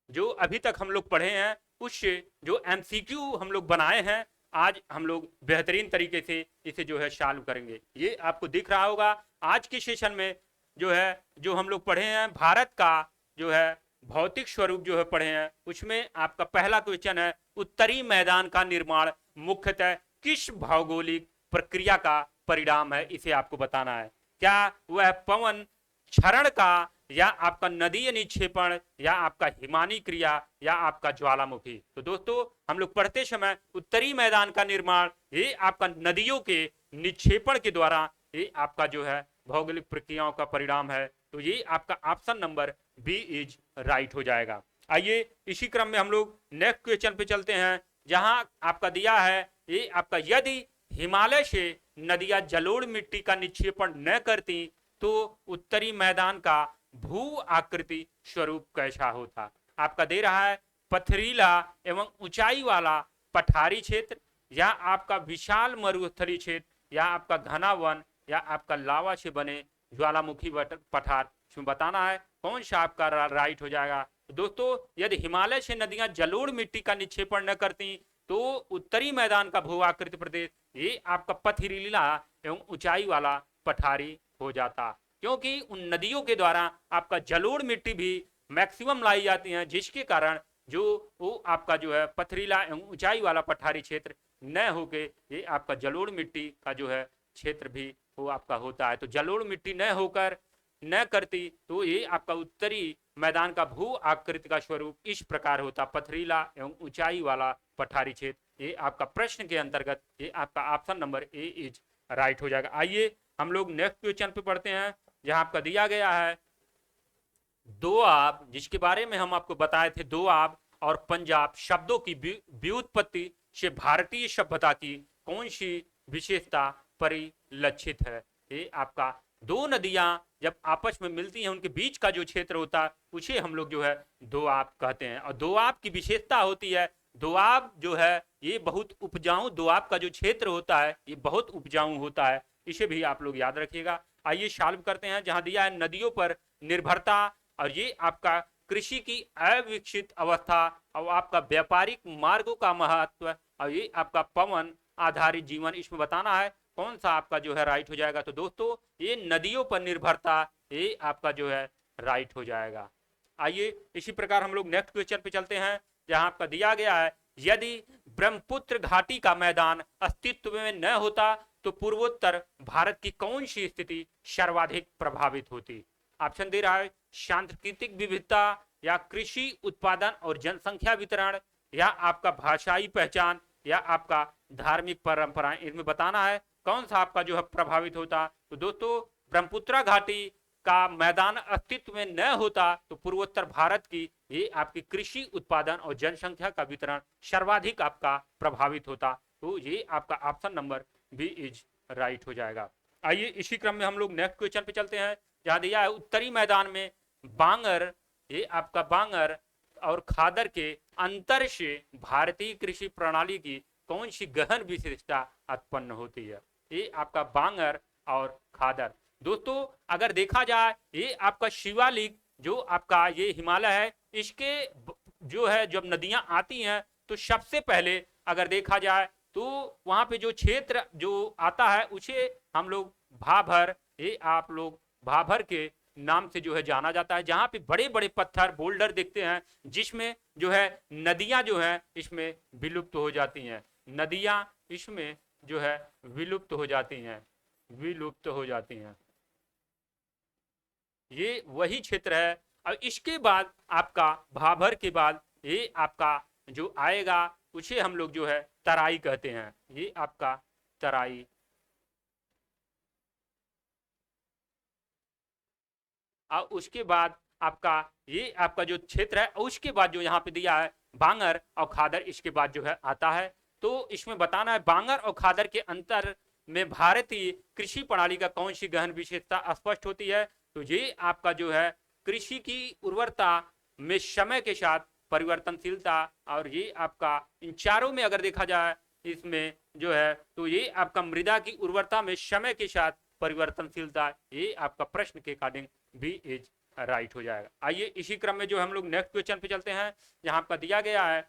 जो अभी तक हम लोग पढ़े हैं उससे जो एमसीक्यू हम लोग बनाए हैं आज हम लोग बेहतरीन तरीके से इसे जो है सॉल्व करेंगे। ये आपको दिख रहा होगा आज के सेशन में जो है जो हम लोग पढ़े हैं भारत का जो है भौतिक स्वरूप जो है पढ़े हैं, उसमें आपका पहला क्वेश्चन है उत्तरी मैदान का निर्माण मुख्यतः किस भौगोलिक प्रक्रिया का परिणाम है, इसे आपको बताना है। क्या वह पवन क्षरण का या आपका नदीय निक्षेपण या आपका हिमानी क्रिया या आपका ज्वालामुखी। तो दोस्तों हम लोग पढ़ते समय उत्तरी मैदान का निर्माण ये आपका नदियों के निक्षेपण के द्वारा ये आपका जो है भौगोलिक प्रक्रियाओं का परिणाम है। तो ये आपका option number B is right हो जाएगा। आइए इसी क्रम में हम लोग नेक्स्ट क्वेश्चन पे चलते हैं, जहां आपका दिया है ये आपका यदि हिमालय से नदियां जलोढ़ मिट्टी का निक्षेपण न करती तो उत्तरी मैदान का भू आकृति स्वरूप कैसा होता। आपका दे रहा है पथरीला एवं ऊंचाई वाला पठारी क्षेत्र या आपका विशाल मरुस्थली क्षेत्र या आपका घना वन या आपका लावा से बने ज्वालामुखी पठार। इसमें बताना है कौन सा आपका राइट हो जाएगा। दोस्तों यदि हिमालय से नदियां जलोढ़ मिट्टी का निक्षेपण न करती तो उत्तरी मैदान का भू आकृति प्रदेश ये आपका पथरीला एवं ऊंचाई वाला पठारी हो जाता, क्योंकि उन नदियों के द्वारा आपका जलोढ़ मिट्टी भी मैक्सिमम लाई जाती है, जिसके कारण जो वो आपका जो है पथरीला एवं ऊंचाई वाला पठारी क्षेत्र न होके ये आपका जलोढ़ मिट्टी का जो है क्षेत्र भी वो आपका होता है। तो जलोढ़ मिट्टी न होकर न करती तो ये आपका उत्तरी मैदान का भू आकृति का स्वरूप इस प्रकार होता, पथरीला एवं ऊंचाई वाला पठारी क्षेत्र। ये आपका प्रश्न के अंतर्गत ये आपका option number A is right हो जाएगा। आइए हम लोग नेक्स्ट क्वेश्चन पे पढ़ते हैं, जहां आपका दिया गया है दोआब, जिसके बारे में हम आपको बताए थे दोआब और पंजाब शब्दों की व्युत्पत्ति से भारतीय सभ्यता की कौन सी विशेषता परिलक्षित है। ये आपका दो नदियां जब आपस में मिलती हैं उनके बीच का जो क्षेत्र होता है उसे हम लोग जो है दोआब कहते हैं। और दोआब की विशेषता होती है दोआब जो है ये बहुत उपजाऊ, दोआब का जो क्षेत्र होता है ये बहुत उपजाऊ होता है, इसे भी आप लोग याद रखिएगा। आइए सॉल्व करते हैं, जहां दिया है नदियों पर निर्भरता और ये आपका कृषि की अविकसित अवस्था और आपका व्यापारिक मार्गों का महत्व और ये आपका पवन आधारित जीवन। इसमें बताना है कौन सा आपका जो है राइट हो जाएगा। तो दोस्तों ये नदियों पर निर्भरता ये आपका जो है राइट हो जाएगा। आइए इसी प्रकार हम लोग नेक्स्ट क्वेश्चन पे चलते हैं, जहां आपका दिया गया है यदि ब्रह्मपुत्र घाटी का मैदान अस्तित्व में न होता तो पूर्वोत्तर भारत की कौन सी स्थिति सर्वाधिक प्रभावित होती। ऑप्शन दे रहा है सांस्कृतिक विविधता या कृषि उत्पादन और जनसंख्या वितरण या आपका भाषाई पहचान या आपका धार्मिक परंपराएं। इनमें बताना है कौन सा आपका जो है प्रभावित होता। तो दोस्तों ब्रह्मपुत्र घाटी का मैदान अस्तित्व में न होता तो पूर्वोत्तर भारत की ये आपकी कृषि उत्पादन और जनसंख्या का वितरण सर्वाधिक आपका प्रभावित होता। तो ये आपका option number B is right हो जाएगा। आइए इसी क्रम में हम लोग नेक्स्ट क्वेश्चन पे चलते हैं, जहां दिया है उत्तरी मैदान में बांगर, ये आपका बांगर और खादर के अंतर से भारतीय कृषि प्रणाली की कौन सी गहन विशेषता उत्पन्न होती है। ये आपका बांगर और खादर। दोस्तों अगर देखा जाए ये आपका शिवालिक जो आपका ये हिमालय है इसके जो है जब नदियां आती हैं तो सबसे पहले अगर देखा जाए तो वहां पे जो क्षेत्र जो आता है उसे हम लोग भाभर, ये आप लोग भाभर के नाम से जो है जाना जाता है, जहां पे बड़े बड़े पत्थर बोल्डर दिखते हैं जिसमें जो है नदियां जो है इसमें विलुप्त हो जाती हैं, नदियां इसमें जो है विलुप्त हो जाती हैं, विलुप्त हो जाती हैं। ये वही क्षेत्र है। और इसके बाद आपका भाभर के बाद ये आपका जो आएगा उसे हम लोग जो है तराई कहते हैं, ये आपका तराई। और उसके बाद आपका ये आपका जो क्षेत्र है, उसके बाद जो यहाँ पे दिया है बांगर और खादर, इसके बाद जो है आता है। तो इसमें बताना है बांगर और खादर के अंतर में भारतीय कृषि प्रणाली का कौन सी गहन विशेषता स्पष्ट होती है। तो ये आपका जो है कृषि की उर्वरता में समय के साथ परिवर्तनशीलता, और ये आपका इन चारों में अगर देखा जाए इसमें जो है तो ये आपका मृदा की उर्वरता में समय के साथ परिवर्तनशीलता, ये आपका प्रश्न के अकॉर्डिंग बी इज राइट हो जाएगा। आइए इसी क्रम में जो हम लोग नेक्स्ट क्वेश्चन पे चलते हैं, जहां आपका दिया गया है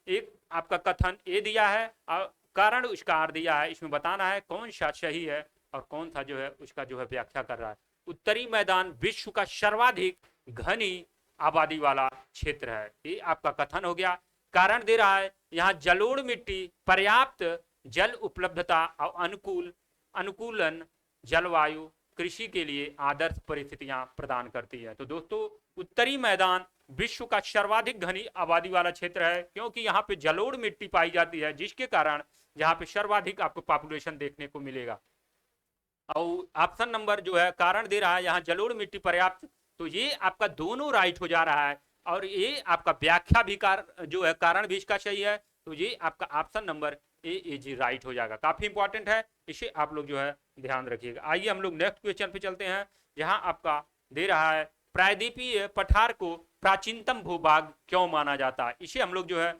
एक आपका कथन ए दिया है और कारण उसका आर दिया है, इसमें बताना है कौन सा सही है और कौन सा जो है उसका जो है व्याख्या कर रहा है। उत्तरी मैदान विश्व का सर्वाधिक घनी आबादी वाला क्षेत्र है, ये आपका कथन हो गया। कारण दे रहा है यहाँ जलोढ़ मिट्टी, पर्याप्त जल उपलब्धता और अनुकूलन जलवायु कृषि के लिए आदर्श परिस्थितियां प्रदान करती है। तो दोस्तों उत्तरी मैदान विश्व का सर्वाधिक घनी आबादी वाला क्षेत्र है, क्योंकि यहाँ पे जलोढ़ मिट्टी पाई जाती है, जिसके कारण यहाँ पे सर्वाधिक आपको पॉपुलेशन देखने को मिलेगा। और ऑप्शन नंबर जो है कारण दे रहा है यहाँ जलोढ़ मिट्टी पर्याप्त, तो ये आपका दोनों राइट हो जा रहा है। और ये आपका व्याख्या भी जो है कारण भी इसका सही है, तो ये आपका option number A is right हो जाएगा। काफी इंपॉर्टेंट है, इसे आप लोग जो है ध्यान रखिएगा। आइए हम लोग नेक्स्ट क्वेश्चन पे चलते हैं, जहां आपका दे रहा है प्रायद्वीपीय पठार को प्राचीनतम भूभाग क्यों माना जाता है। इसे हम लोग जो है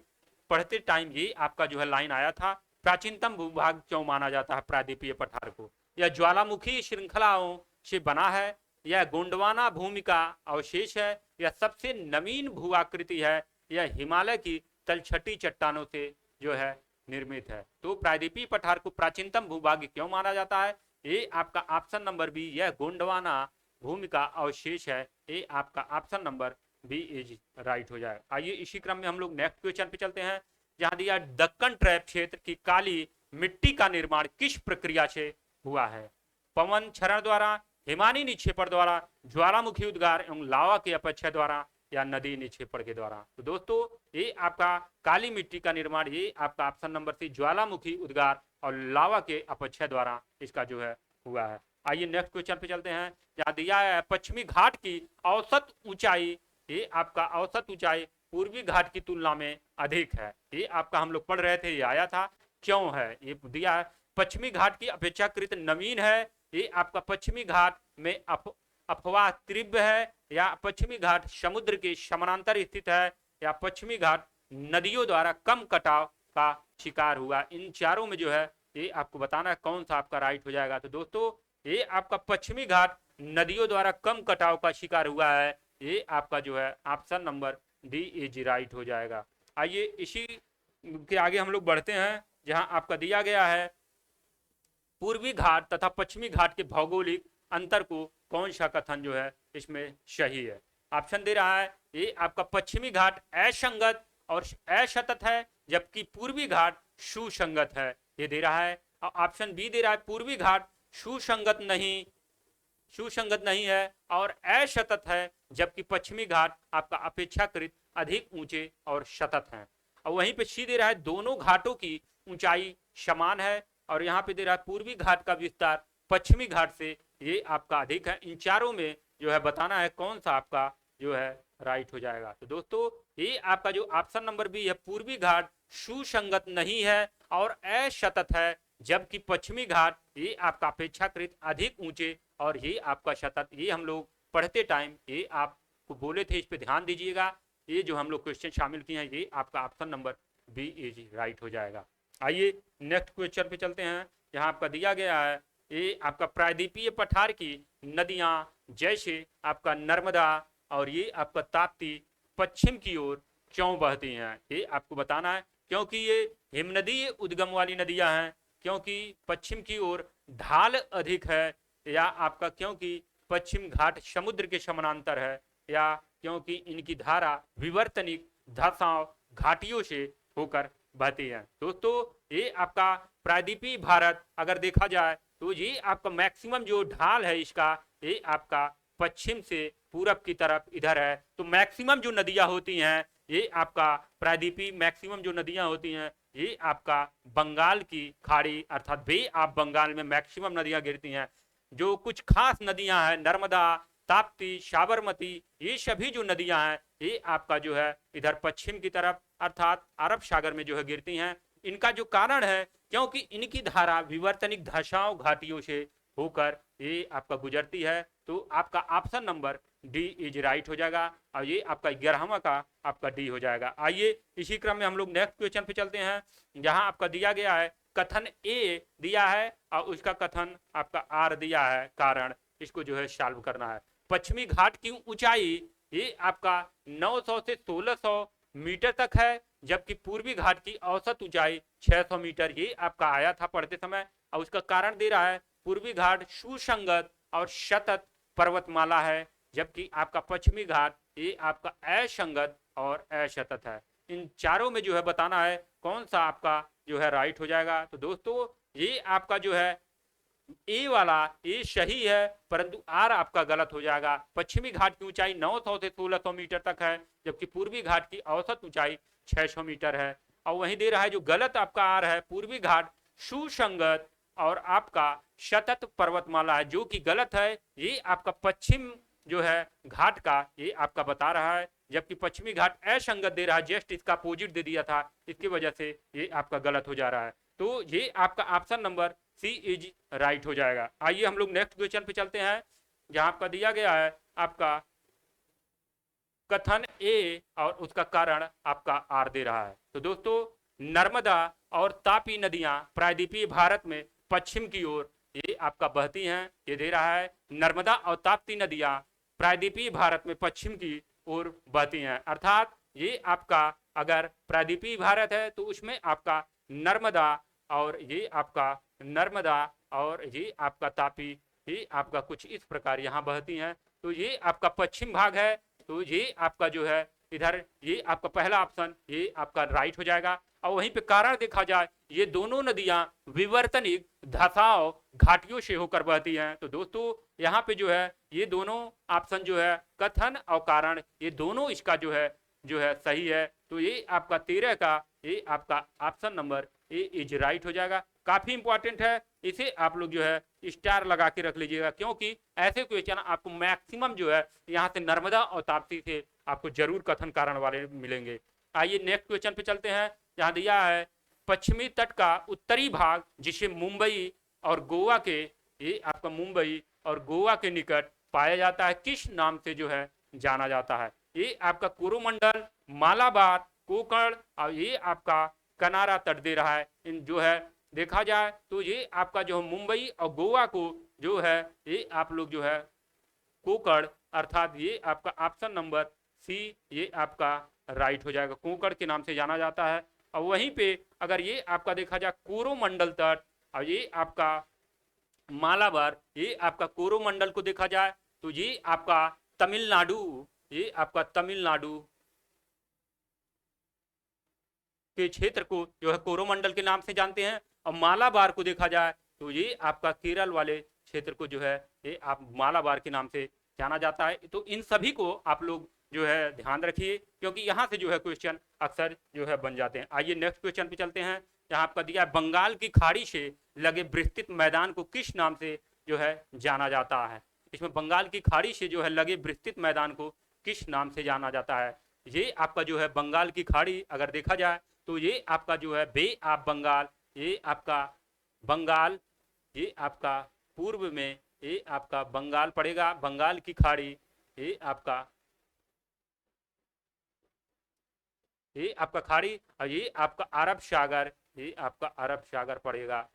पढ़ते टाइम ये आपका जो है लाइन आया था, प्राचीनतम भूभाग क्यों माना जाता है प्रायद्वीपीय पठार को। यह ज्वालामुखी श्रृंखलाओं से बना है, यह गोंडवाना भूमि का अवशेष है, यह सबसे नवीन भू आकृति है, यह हिमालय की तलछटी चट्टानों से जो है निर्मित है। तो प्रायद्वीपीय पठार को प्राचीनतम भूभाग क्यों माना जाता है, ये आपका ऑप्शन नंबर बी, यह गोंडवाना भूमि का अवशेष है, ये आपका option number B is right हो जाएगा। आइए इसी क्रम में हम लोग नेक्स्ट क्वेश्चन पे चलते हैं, जहां दिया दक्कन ट्रैप क्षेत्र की काली मिट्टी का निर्माण किस प्रक्रिया से हुआ है। पवन क्षरण द्वारा, हिमानी निक्षेपण द्वारा, ज्वालामुखी उद्गार एवं लावा के अपक्षय द्वारा, या नदी निक्षेपण के द्वारा। तो दोस्तों ये आपका काली मिट्टी का निर्माण, ये आपका ऑप्शन नंबर सी ज्वालामुखी उद्गार और लावा के अपक्षय द्वारा इसका जो है हुआ है। आइए नेक्स्ट क्वेश्चन पे चलते हैं, जहां दिया है पश्चिमी घाट की औसत ऊंचाई, ये आपका औसत ऊंचाई पूर्वी घाट की तुलना में अधिक है। ये आपका हम लोग पढ़ रहे थे, ये आया था, क्यों है ये दिया है। पश्चिमी घाट की अपेक्षाकृत नवीन है, ये आपका पश्चिमी घाट में अफवाह तीव्र है, या पश्चिमी घाट समुद्र के समानांतर स्थित है, या पश्चिमी घाट नदियों द्वारा कम कटाव का शिकार हुआ। इन चारों में जो है ये आपको बताना है कौन सा आपका राइट हो जाएगा। तो दोस्तों ये आपका पश्चिमी घाट नदियों द्वारा कम कटाव का शिकार हुआ है, ये आपका जो है option number D is right हो जाएगा। आइए इसी के आगे हम लोग बढ़ते हैं, जहां आपका दिया गया है पूर्वी घाट तथा पश्चिमी घाट के भौगोलिक अंतर को कौन सा कथन जो है इसमें सही है। ऑप्शन दे रहा है ये आपका पश्चिमी घाट असंगत और असतत है, जबकि पूर्वी घाट सुसंगत है, ये दे रहा है। और ऑप्शन बी दे रहा है पूर्वी घाट सुसंगत नहीं है और असतत है, जबकि पश्चिमी घाट आपका अपेक्षाकृत अधिक ऊंचे और सतत हैं। और वहीं पे सी दे रहा है दोनों घाटों की ऊंचाई समान है, और यहाँ पे दे रहा है पूर्वी घाट का विस्तार पश्चिमी घाट से ये आपका अधिक है। इन चारों में जो है बताना है कौन सा आपका जो है राइट हो जाएगा। तो दोस्तों ये आपका जो ऑप्शन नंबर बी है, पूर्वी घाट सुसंगत नहीं है और असतत है, जबकि पश्चिमी घाट ये आपका अपेक्षाकृत अधिक ऊंचे और ये आपका सतत। ये हम लोग पढ़ते टाइम ये आपको बोले थे, इस पे ध्यान दीजिएगा। ये जो हम लोग क्वेश्चन शामिल किए हैं, ये आपका option number B is right हो जाएगा। आइए नेक्स्ट क्वेश्चन पे चलते हैं, यहाँ आपका दिया गया है ये आपका प्रायद्वीपीय पठार की नदियां जैसे आपका नर्मदा और ये आपका ताप्ती पश्चिम की ओर क्यों बहती हैं, ये आपको बताना है। क्योंकि ये हिमनदीय उद्गम वाली नदियां हैं, क्योंकि पश्चिम की ओर ढाल अधिक है, या आपका क्योंकि पश्चिम घाट समुद्र के समानांतर है, या क्योंकि इनकी धारा विवर्तनिक धसाव घाटियों से होकर बहती है। दोस्तों ये आपका प्रायद्वीपीय भारत अगर देखा जाए तो ये आपका मैक्सिमम जो ढाल है इसका, ये आपका पश्चिम से पूरब की तरफ इधर है। तो मैक्सिमम जो नदियां होती हैं ये आपका प्रायद्वीपीय मैक्सिमम जो नदियां होती हैं ये आपका बंगाल की खाड़ी अर्थात बे ऑफ बंगाल में मैक्सिमम नदियां गिरती हैं। जो कुछ खास नदियां हैं नर्मदा, ताप्ती, साबरमती, ये सभी जो नदियां हैं ये आपका जो है इधर पश्चिम की तरफ अर्थात अरब सागर में जो है गिरती हैं। इनका जो कारण है क्योंकि इनकी धारा विवर्तनिक धसाव घाटियों से होकर ये आपका गुजरती है। तो आपका option number D is right हो जाएगा, और ये आपका 11वां का आपका डी हो जाएगा। आइए इसी क्रम में हम लोग नेक्स्ट क्वेश्चन पे चलते हैं, जहां आपका दिया गया है कथन ए दिया है और उसका कथन आपका आर दिया है, कारण इसको जो है सॉल्व करना है। पश्चिमी घाट की ऊंचाई ये आपका 900 से 1600 मीटर तक है, जबकि पूर्वी घाट की औसत ऊंचाई 600 मीटर, ये आपका आया था पढ़ते समय। और उसका कारण दे रहा है पूर्वी घाट सुसंगत और सतत पर्वतमाला है, जबकि आपका पश्चिमी घाट ये आपका असंगत और असतत है। इन चारों में जो है बताना है कौन सा आपका जो है राइट हो जाएगा। तो दोस्तों ये आपका जो है ए वाला ये सही है, परंतु आर आपका गलत हो जाएगा। पश्चिमी घाट की ऊंचाई 900 से 1600 मीटर तक है, जबकि पूर्वी घाट की औसत ऊंचाई 600 मीटर है। और वहीं दे रहा है जो गलत आपका आर है पूर्वी घाट सुसंगत और आपका सतत पर्वतमाला है, जो कि गलत है। ये आपका पश्चिम जो है घाट का ये आपका बता रहा है, जबकि पश्चिमी घाट असंगत दे रहा है, जस्ट इसका अपोजिट दे दिया था, इसकी वजह से ये आपका गलत हो जा रहा है। तो ये आपका option number C is right हो जाएगा। आइए हम लोग नेक्स्ट क्वेश्चन पे चलते हैं, जहां आपका दिया गया है आपका कथन ए और उसका कारण आपका आर दे रहा है। तो दोस्तों नर्मदा और तापी नदियां प्रायद्वीपीय भारत में पश्चिम की ओर ये आपका बहती हैं, ये दे रहा है। नर्मदा और ताप्ती नदियां प्रायद्वीपीय भारत में पश्चिम की ओर बहती हैं, अर्थात ये आपका अगर प्रायद्वीपीय भारत है तो उसमें आपका नर्मदा और ये आपका नर्मदा और ये आपका तापी ये आपका कुछ इस प्रकार यहाँ बहती हैं। तो ये आपका पश्चिम भाग है, तो ये आपका जो है इधर ये आपका पहला ऑप्शन ये आपका राइट हो जाएगा। और वहीं पे कारण देखा जाए ये दोनों नदियां विवर्तनिक धसाव घाटियों से होकर बहती हैं। तो दोस्तों यहाँ पे जो है ये दोनों ऑप्शन जो है कथन और कारण ये दोनों इसका जो है सही है। तो ये आपका 13 का ये आपका option number A is right हो जाएगा। काफी इंपॉर्टेंट है, इसे आप लोग जो है स्टार लगा के रख लीजिएगा, क्योंकि ऐसे क्वेश्चन आपको मैक्सिमम जो है यहाँ से नर्मदा और ताप्ती से आपको जरूर कथन कारण वाले मिलेंगे। आइए नेक्स्ट क्वेश्चन पे चलते हैं, जहाँ दिया है पश्चिमी तट का उत्तरी भाग जिसे मुंबई और गोवा के ये आपका मुंबई और गोवा के निकट पाया जाता है, किस नाम से जो है जाना जाता है। ये आपका कोरोमंडल, मालाबार, कोंकण और ये आपका कनारा तट दे रहा है। इन जो है देखा जाए तो ये आपका जो मुंबई और गोवा को जो है ये आप लोग जो है कोंकण अर्थात ये आपका ऑप्शन नंबर सी ये आपका राइट हो जाएगा, कोंकण के नाम से जाना जाता है। और वहीं पे अगर ये आपका देखा जाए कोरोमंडल तट और ये आपका मालाबार ये आपका कोरोमंडल को देखा जाए तो ये आपका तमिलनाडु ये आपका तमिलनाडु के क्षेत्र को जो है कोरोमंडल के नाम से जानते हैं। और मालाबार को देखा जाए तो ये आपका केरल वाले क्षेत्र को जो है ये आप मालाबार के नाम से जाना जाता है। तो इन सभी को आप लोग जो है ध्यान रखिए, क्योंकि यहाँ से जो है क्वेश्चन अक्सर जो है बन जाते हैं। आइए नेक्स्ट क्वेश्चन पे चलते हैं, जहाँ आपका दिया है बंगाल की खाड़ी से लगे विस्तृत मैदान को किस नाम से जो है जाना जाता है। इसमें बंगाल की खाड़ी से जो है लगे विस्तृत मैदान को किस नाम से जाना जाता है। ये आपका जो है बंगाल की खाड़ी अगर देखा जाए तो ये आपका जो है बे ऑफ बंगाल ये आपका बंगाल ये आपका पूर्व में ये आपका बंगाल पड़ेगा, बंगाल की खाड़ी ये आपका खाड़ी और ये आपका अरब सागर ये आपका अरब सागर पड़ेगा,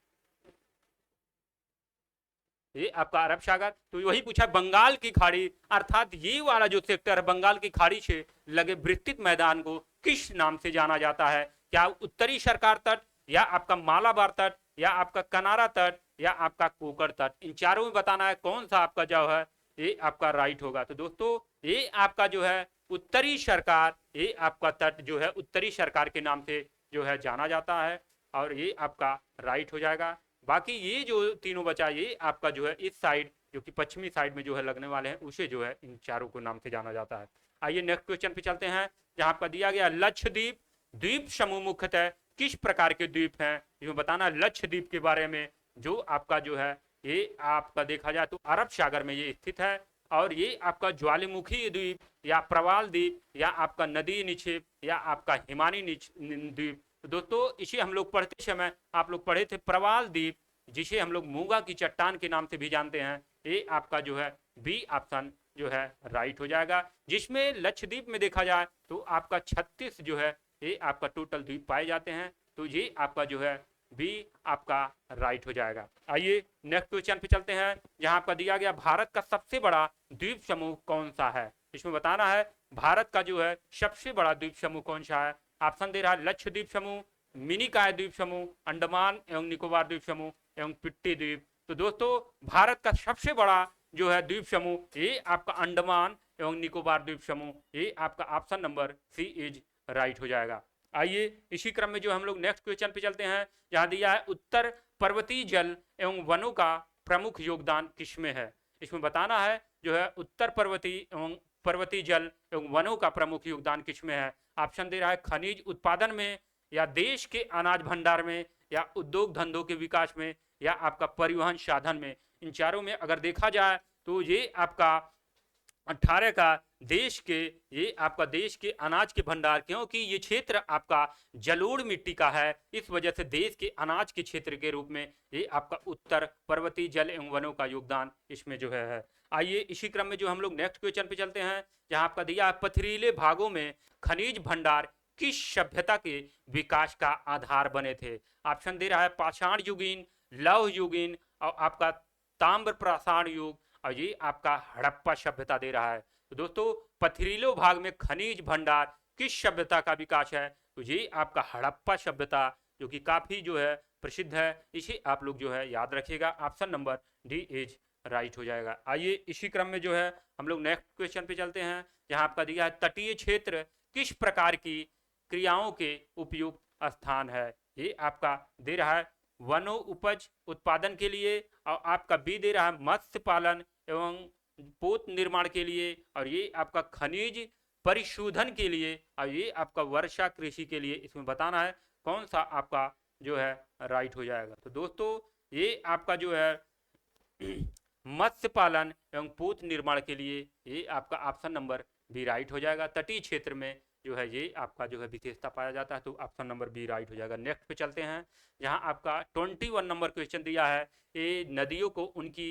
ये आपका अरब सागर। तो वही पूछा बंगाल की खाड़ी अर्थात ये वाला जो सेक्टर है बंगाल की खाड़ी से लगे विस्तृत मैदान को किस नाम से जाना जाता है? क्या उत्तरी सरकार तट, या आपका मालाबार तट, या आपका कनारा तट, या आपका कोकर तट? इन चारों में बताना है कौन सा आपका जो है ये आपका राइट होगा। तो दोस्तों ये आपका जो है उत्तरी सरकार, ये आपका तट जो है उत्तरी सरकार के नाम से जो है जाना जाता है, और ये आपका राइट हो जाएगा। बाकी ये जो तीनों बचा, ये आपका जो है इस साइड जो कि पश्चिमी साइड में जो है लगने वाले हैं, उसे जो है इन चारों को नाम से जाना जाता है। आइए नेक्स्ट क्वेश्चन पे चलते हैं, जहां आपका दिया गया लक्षद्वीप द्वीप समूह मुख्यतः किस प्रकार के द्वीप हैं? इसमें बताना लक्षद्वीप के बारे में। जो आपका जो है ये आपका देखा जाए तो अरब सागर में ये स्थित है, और ये आपका ज्वालामुखी द्वीप या प्रवाल द्वीप या आपका नदी निक्षेप या आपका हिमानी द्वीप। तो दोस्तों इसे हम लोग पढ़ते समय आप लोग पढ़े थे प्रवाल द्वीप, जिसे हम लोग मूंगा की चट्टान के नाम से भी जानते हैं। ये आपका जो है बी ऑप्शन जो है राइट हो जाएगा। जिसमें लक्षद्वीप में देखा जाए तो आपका 36 जो है ये आपका टोटल द्वीप पाए जाते हैं, तो ये आपका जो है बी आपका राइट हो जाएगा। आइए नेक्स्ट क्वेश्चन पे चलते हैं, जहां आपका दिया गया भारत का सबसे बड़ा द्वीप समूह कौन सा है? इसमें बताना है भारत का जो है सबसे बड़ा द्वीप समूह कौन सा है। ऑप्शन दे रहा है लक्षद्वीप समूह, मिनिकॉय द्वीप समूह, अंडमान एवं निकोबार द्वीप समूह एवं पिट्टी द्वीप। तो दोस्तों भारत का सबसे बड़ा जो है द्वीप समूह ये आपका अंडमान एवं निकोबार द्वीप समूह, ये आपका option number C is right हो जाएगा। आइए इसी क्रम में जो हम लोग नेक्स्ट क्वेश्चन पे चलते हैं, जहां दिया है उत्तर पर्वतीय जल एवं वनों का प्रमुख योगदान किसमें है? इसमें बताना है जो है उत्तर पर्वतीय जल एवं वनों का प्रमुख योगदान किसमें है। ऑप्शन दे रहा है खनिज उत्पादन में, या देश के अनाज भंडार में, या उद्योग धंधों के विकास में, या आपका परिवहन साधन में। इन चारों में अगर देखा जाए तो ये आपका 18 का ये आपका देश के अनाज के भंडार, क्योंकि ये क्षेत्र आपका जलोढ़ मिट्टी का है, इस वजह से देश के अनाज के क्षेत्र के रूप में ये आपका उत्तर पर्वतीय जल एवं वनों का योगदान इसमें जो है। आइए इसी क्रम में जो हम लोग नेक्स्ट क्वेश्चन पे चलते हैं, जहां आपका दिया है पथरीले भागों में खनिज भंडार किस सभ्यता के विकास का आधार बने थे। ऑप्शन दे रहा है पाषाण युगीन, लौह युगीन, और आपका ताम्र पाषाण युग, और ये आपका हड़प्पा सभ्यता दे रहा है। तो दोस्तों पथरीलो भाग में खनिज भंडार किस सभ्यता का विकास है? तो ये आपका हड़प्पा सभ्यता, जो कि काफी जो है प्रसिद्ध है, इसे आप लोग जो है याद रखिएगा। Option number D is right हो जाएगा। आइए इसी क्रम में जो है हम लोग नेक्स्ट क्वेश्चन पे चलते हैं, जहां आपका दिया है तटीय क्षेत्र किस प्रकार की क्रियाओं के उपयुक्त स्थान है। ये आपका दे रहा है वनो उपज उत्पादन के लिए, और आपका बी दे रहा है मत्स्य पालन एवं पोत निर्माण के लिए, और ये आपका खनिज परिशोधन के लिए, और ये आपका वर्षा कृषि के लिए। इसमें बताना है कौन सा आपका जो है राइट हो जाएगा। तो दोस्तों ये आपका जो है मत्स्य पालन एवं पोत निर्माण के लिए, ये आपका ऑप्शन नंबर बी राइट हो जाएगा। तटीय क्षेत्र में जो है ये आपका जो है विशेषता पाया जाता है, तो ऑप्शन नंबर बी राइट हो जाएगा। नेक्स्ट पे चलते हैं, जहां आपका 21 नंबर क्वेश्चन दिया है, ये नदियों को उनकी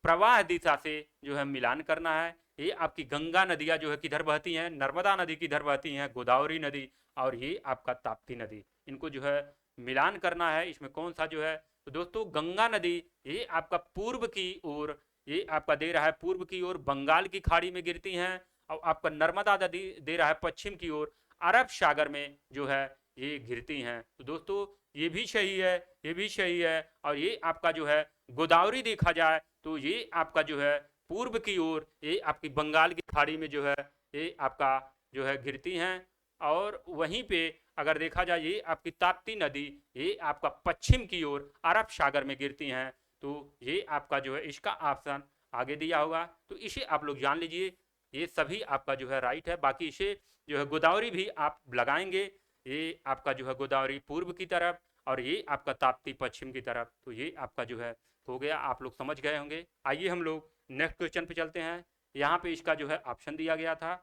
प्रवाह दिशा से जो है मिलान करना है। ये आपकी गंगा नदियां जो है किधर बहती हैं, नर्मदा नदी किधर बहती हैं, गोदावरी नदी, और ये आपका ताप्ती नदी, इनको जो है मिलान करना है। इसमें कौन सा जो है, तो दोस्तों गंगा नदी ये आपका पूर्व की ओर, ये आपका दे रहा है पूर्व की ओर बंगाल की खाड़ी में गिरती हैं, और आपका नर्मदा नदी दे रहा है पश्चिम की ओर अरब सागर में जो है ये गिरती हैं। तो दोस्तों ये भी सही है, ये भी सही है, और ये आपका जो है गोदावरी देखा जाए तो ये आपका जो है पूर्व की ओर, ये आपकी बंगाल की खाड़ी में जो है ये आपका जो है गिरती हैं, और वहीं पे अगर देखा जाए ये आपकी ताप्ती नदी ये आपका पश्चिम की ओर अरब सागर में गिरती हैं। तो ये आपका जो है इसका ऑप्शन आगे दिया होगा, तो इसे आप लोग जान लीजिए, ये सभी आपका जो है राइट है। बाकी इसे जो है गोदावरी भी आप लगाएंगे, ये आपका जो है गोदावरी पूर्व की तरफ, और ये आपका ताप्ती पश्चिम की तरफ। तो ये आपका जो है हो गया, आप लोग समझ गए होंगे। आइए हम लोग नेक्स्ट क्वेश्चन पे चलते हैं, यहाँ पे इसका जो है ऑप्शन दिया गया था,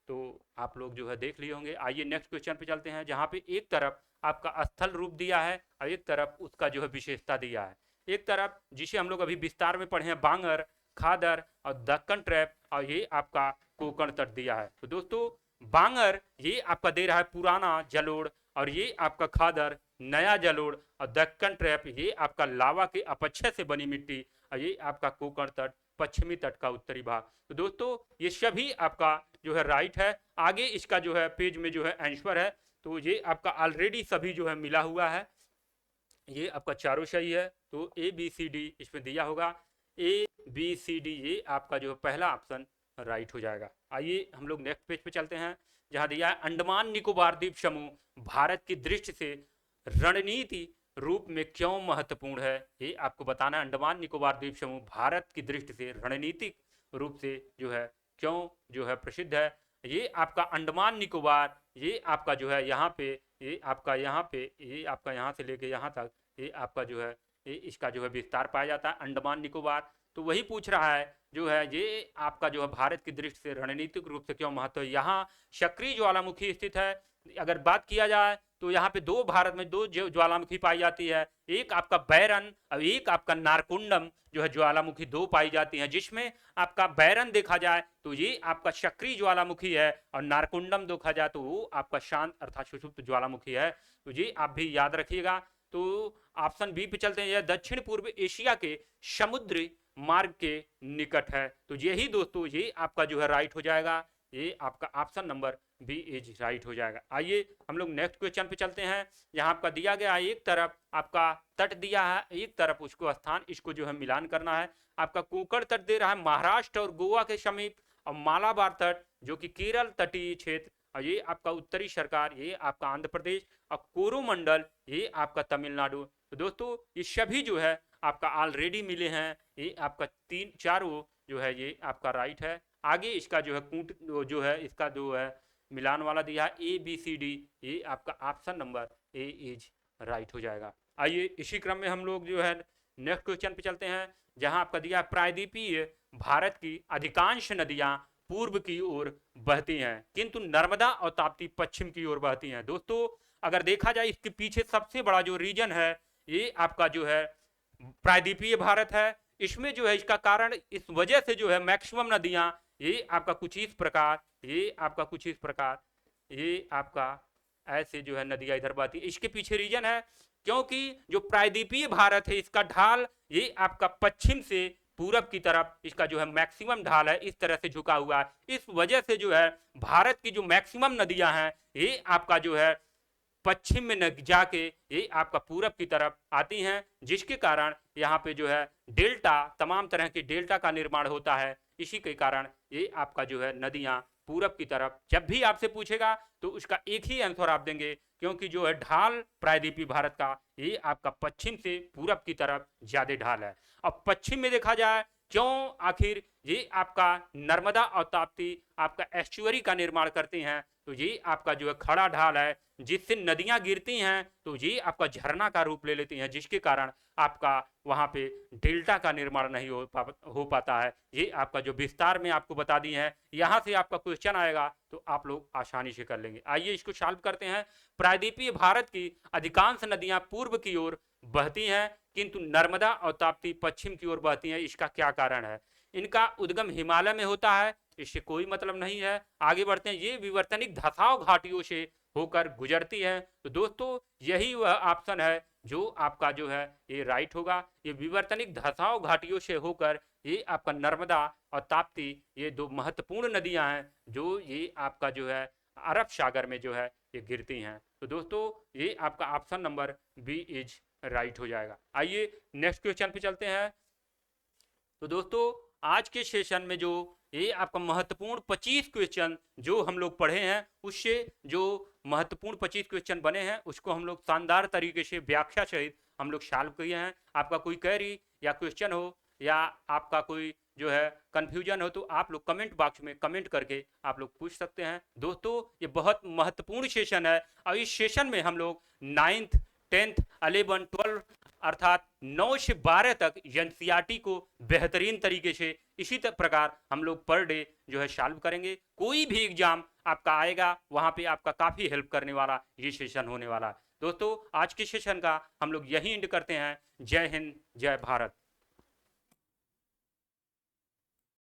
तो आप लोग जो है देख लिए होंगे। आइए नेक्स्ट क्वेश्चन पे चलते हैं, जहाँ पे एक तरफ आपका स्थल रूप दिया है और एक तरफ उसका जो है विशेषता दिया है। एक तरफ जिसे हम लोग अभी विस्तार में पढ़े हैं बांगर, खादर और दक्कन ट्रैप, और ये आपका कोंकण तट दिया है। तो दोस्तों बांगर ये आपका दे रहा है पुराना जलोढ़, और ये आपका खादर नया जलोढ़, और दक्कन ट्रैप ये आपका लावा के अपक्षय से बनी मिट्टी, और ये आपका कोंकण तट पश्चिमी तट का उत्तरी भाग। तो दोस्तों ये सभी आपका जो है राइट है। आगे इसका जो है पेज में जो है आंसर है, तो ये आपका ऑलरेडी सभी जो है मिला हुआ है, ये आपका चारों सही है। तो ए बी सी डी इसमें दिया होगा, ए बी सी डी, ये आपका जो है पहला ऑप्शन राइट हो जाएगा। आइए हम लोग नेक्स्ट पेज पे चलते हैं, जहां दिया है अंडमान निकोबार द्वीप समूह भारत की दृष्टि से रणनीति रूप में क्यों महत्वपूर्ण है। ये आपको बताना है, अंडमान निकोबार द्वीप समूह भारत की दृष्टि से रणनीतिक रूप से जो है क्यों जो है प्रसिद्ध है। ये आपका अंडमान निकोबार, ये आपका जो है यहाँ पे, ये आपका यहाँ पे, ये आपका यहाँ से लेके यहाँ तक, ये आपका जो है ये इसका जो है विस्तार पाया जाता है अंडमान निकोबार। तो वही पूछ रहा है जो है ये आपका जो है भारत की दृष्टि से रणनीतिक रूप से क्यों महत्व है। यहाँ सक्रिय ज्वालामुखी स्थित है। अगर बात किया जाए तो यहाँ पे दो, भारत में दो ज्वालामुखी पाई जाती है, एक आपका बैरन और एक आपका नारकुंडम जो है ज्वालामुखी दो पाई जाती हैं, जिसमें आपका बैरन देखा जाए तो ये आपका सक्रिय ज्वालामुखी है और नारकुंडम देखा जाए तो वो आपका शांत अर्थात सुषुप्त ज्वालामुखी है। तो ये आप भी याद रखिएगा। तो ऑप्शन बी पे चलते हैं, यह दक्षिण पूर्व एशिया के समुद्री मार्ग के निकट है। तो यही दोस्तों ये आपका जो है राइट हो जाएगा, ये आपका option number B is right हो जाएगा। आइए हम लोग नेक्स्ट क्वेश्चन पे चलते हैं। यहाँ आपका दिया गया है, एक तरफ आपका तट दिया है, एक तरफ उसको स्थान, इसको जो है मिलान करना है। आपका कोंकण तट दे रहा है महाराष्ट्र और गोवा के समीप, और मालाबार तट जो कि केरल तटीय क्षेत्र, और ये आपका उत्तरी सरकार, ये आपका आंध्र प्रदेश, और कोरोमंडल ये आपका तमिलनाडु। तो दोस्तों ये सभी जो है आपका ऑलरेडी मिले हैं, ये आपका तीन चारों जो है ये आपका राइट है। आगे इसका जो है कूट जो है इसका जो है मिलान वाला दिया है ए बी सी डी, ये आपका option number A is right हो जाएगा। आइए इसी क्रम में हम लोग जो है नेक्स्ट क्वेश्चन पे चलते हैं, जहां आपका दिया प्रायद्वीपीय भारत की अधिकांश नदियां पूर्व की ओर बहती हैं, किंतु नर्मदा और ताप्ती पश्चिम की ओर बहती हैं। दोस्तों अगर देखा जाए इसके पीछे सबसे बड़ा जो रीजन है ये आपका जो है प्रायद्वीपीय भारत है। इसमें जो है इसका कारण इस वजह से जो है मैक्सिमम नदियां ये आपका कुछ इस प्रकार, ये आपका कुछ इस प्रकार, ये आपका ऐसे जो है नदियां इधर बहती है। इसके पीछे रीजन है क्योंकि जो प्रायद्वीपीय भारत है इसका ढाल ये आपका पश्चिम से पूरब की तरफ इसका जो है मैक्सिमम ढाल है, इस तरह से झुका हुआ है। इस वजह से जो है भारत की जो मैक्सिमम नदियां हैं ये आपका जो है पश्चिम में न जाके ये आपका पूरब की तरफ आती हैं, जिसके कारण यहाँ पे जो है डेल्टा, तमाम तरह के डेल्टा का निर्माण होता है। इसी के कारण ये आपका जो है नदियाँ पूरब की तरफ, जब भी आपसे पूछेगा तो उसका एक ही आंसर आप देंगे, क्योंकि जो है ढाल प्रायद्वीपीय भारत का ये आपका पश्चिम से पूरब की तरफ ज्यादा ढाल है। अब पश्चिम में देखा जाए क्यों आखिर ये आपका नर्मदा और ताप्ती आपका एस्चुअरी का निर्माण करते हैं, तो ये आपका जो है खड़ा ढाल है जिससे नदियां गिरती हैं तो ये आपका झरना का रूप ले लेती हैं, जिसके कारण आपका वहां पे डेल्टा का निर्माण नहीं हो पाता है। ये आपका जो विस्तार में आपको बता दी है, यहाँ से आपका क्वेश्चन आएगा तो आप लोग आसानी से कर लेंगे। आइए इसको सॉल्व करते हैं। प्रायद्वीपीय भारत की अधिकांश नदियां पूर्व की ओर बहती हैं, किंतु नर्मदा और ताप्ती पश्चिम की ओर बहती हैं। इसका क्या कारण है? इनका उद्गम हिमालय में होता है, इससे कोई मतलब नहीं है। आगे बढ़ते हैं, ये विवर्तनिक धसाव घाटियों से होकर गुजरती है। तो दोस्तों यही वह ऑप्शन है जो आपका जो है ये राइट होगा। ये विवर्तनिक धसाव घाटियों से होकर ये आपका नर्मदा और ताप्ती ये दो महत्वपूर्ण नदियां हैं जो ये आपका जो है अरब सागर में जो है ये गिरती हैं। तो दोस्तों ये आपका option number B is right हो जाएगा। आइए नेक्स्ट क्वेश्चन पे चलते हैं। तो दोस्तों आज के सेशन में जो ये आपका महत्वपूर्ण 25 क्वेश्चन जो हम लोग पढ़े हैं, उससे जो महत्वपूर्ण 25 क्वेश्चन बने हैं उसको हम लोग शानदार तरीके से व्याख्या सहित हम लोग सॉल्व किए हैं। आपका कोई क्वेरी या क्वेश्चन हो या आपका कोई जो है कंफ्यूजन हो तो आप लोग कमेंट बॉक्स में कमेंट करके आप लोग पूछ सकते हैं। दोस्तों ये बहुत महत्वपूर्ण सेशन है और इस सेशन में हम लोग 9th 10th 11 12 अर्थात 9 से 12 तक एनसीईआरटी को बेहतरीन तरीके से इसी प्रकार हम लोग पर डे जो है सॉल्व करेंगे। कोई भी एग्जाम आपका आएगा वहां पे आपका काफी हेल्प करने वाला ये सेशन होने वाला है। दोस्तों आज के सेशन का हम लोग यही एंड करते हैं। जय हिंद, जय भारत।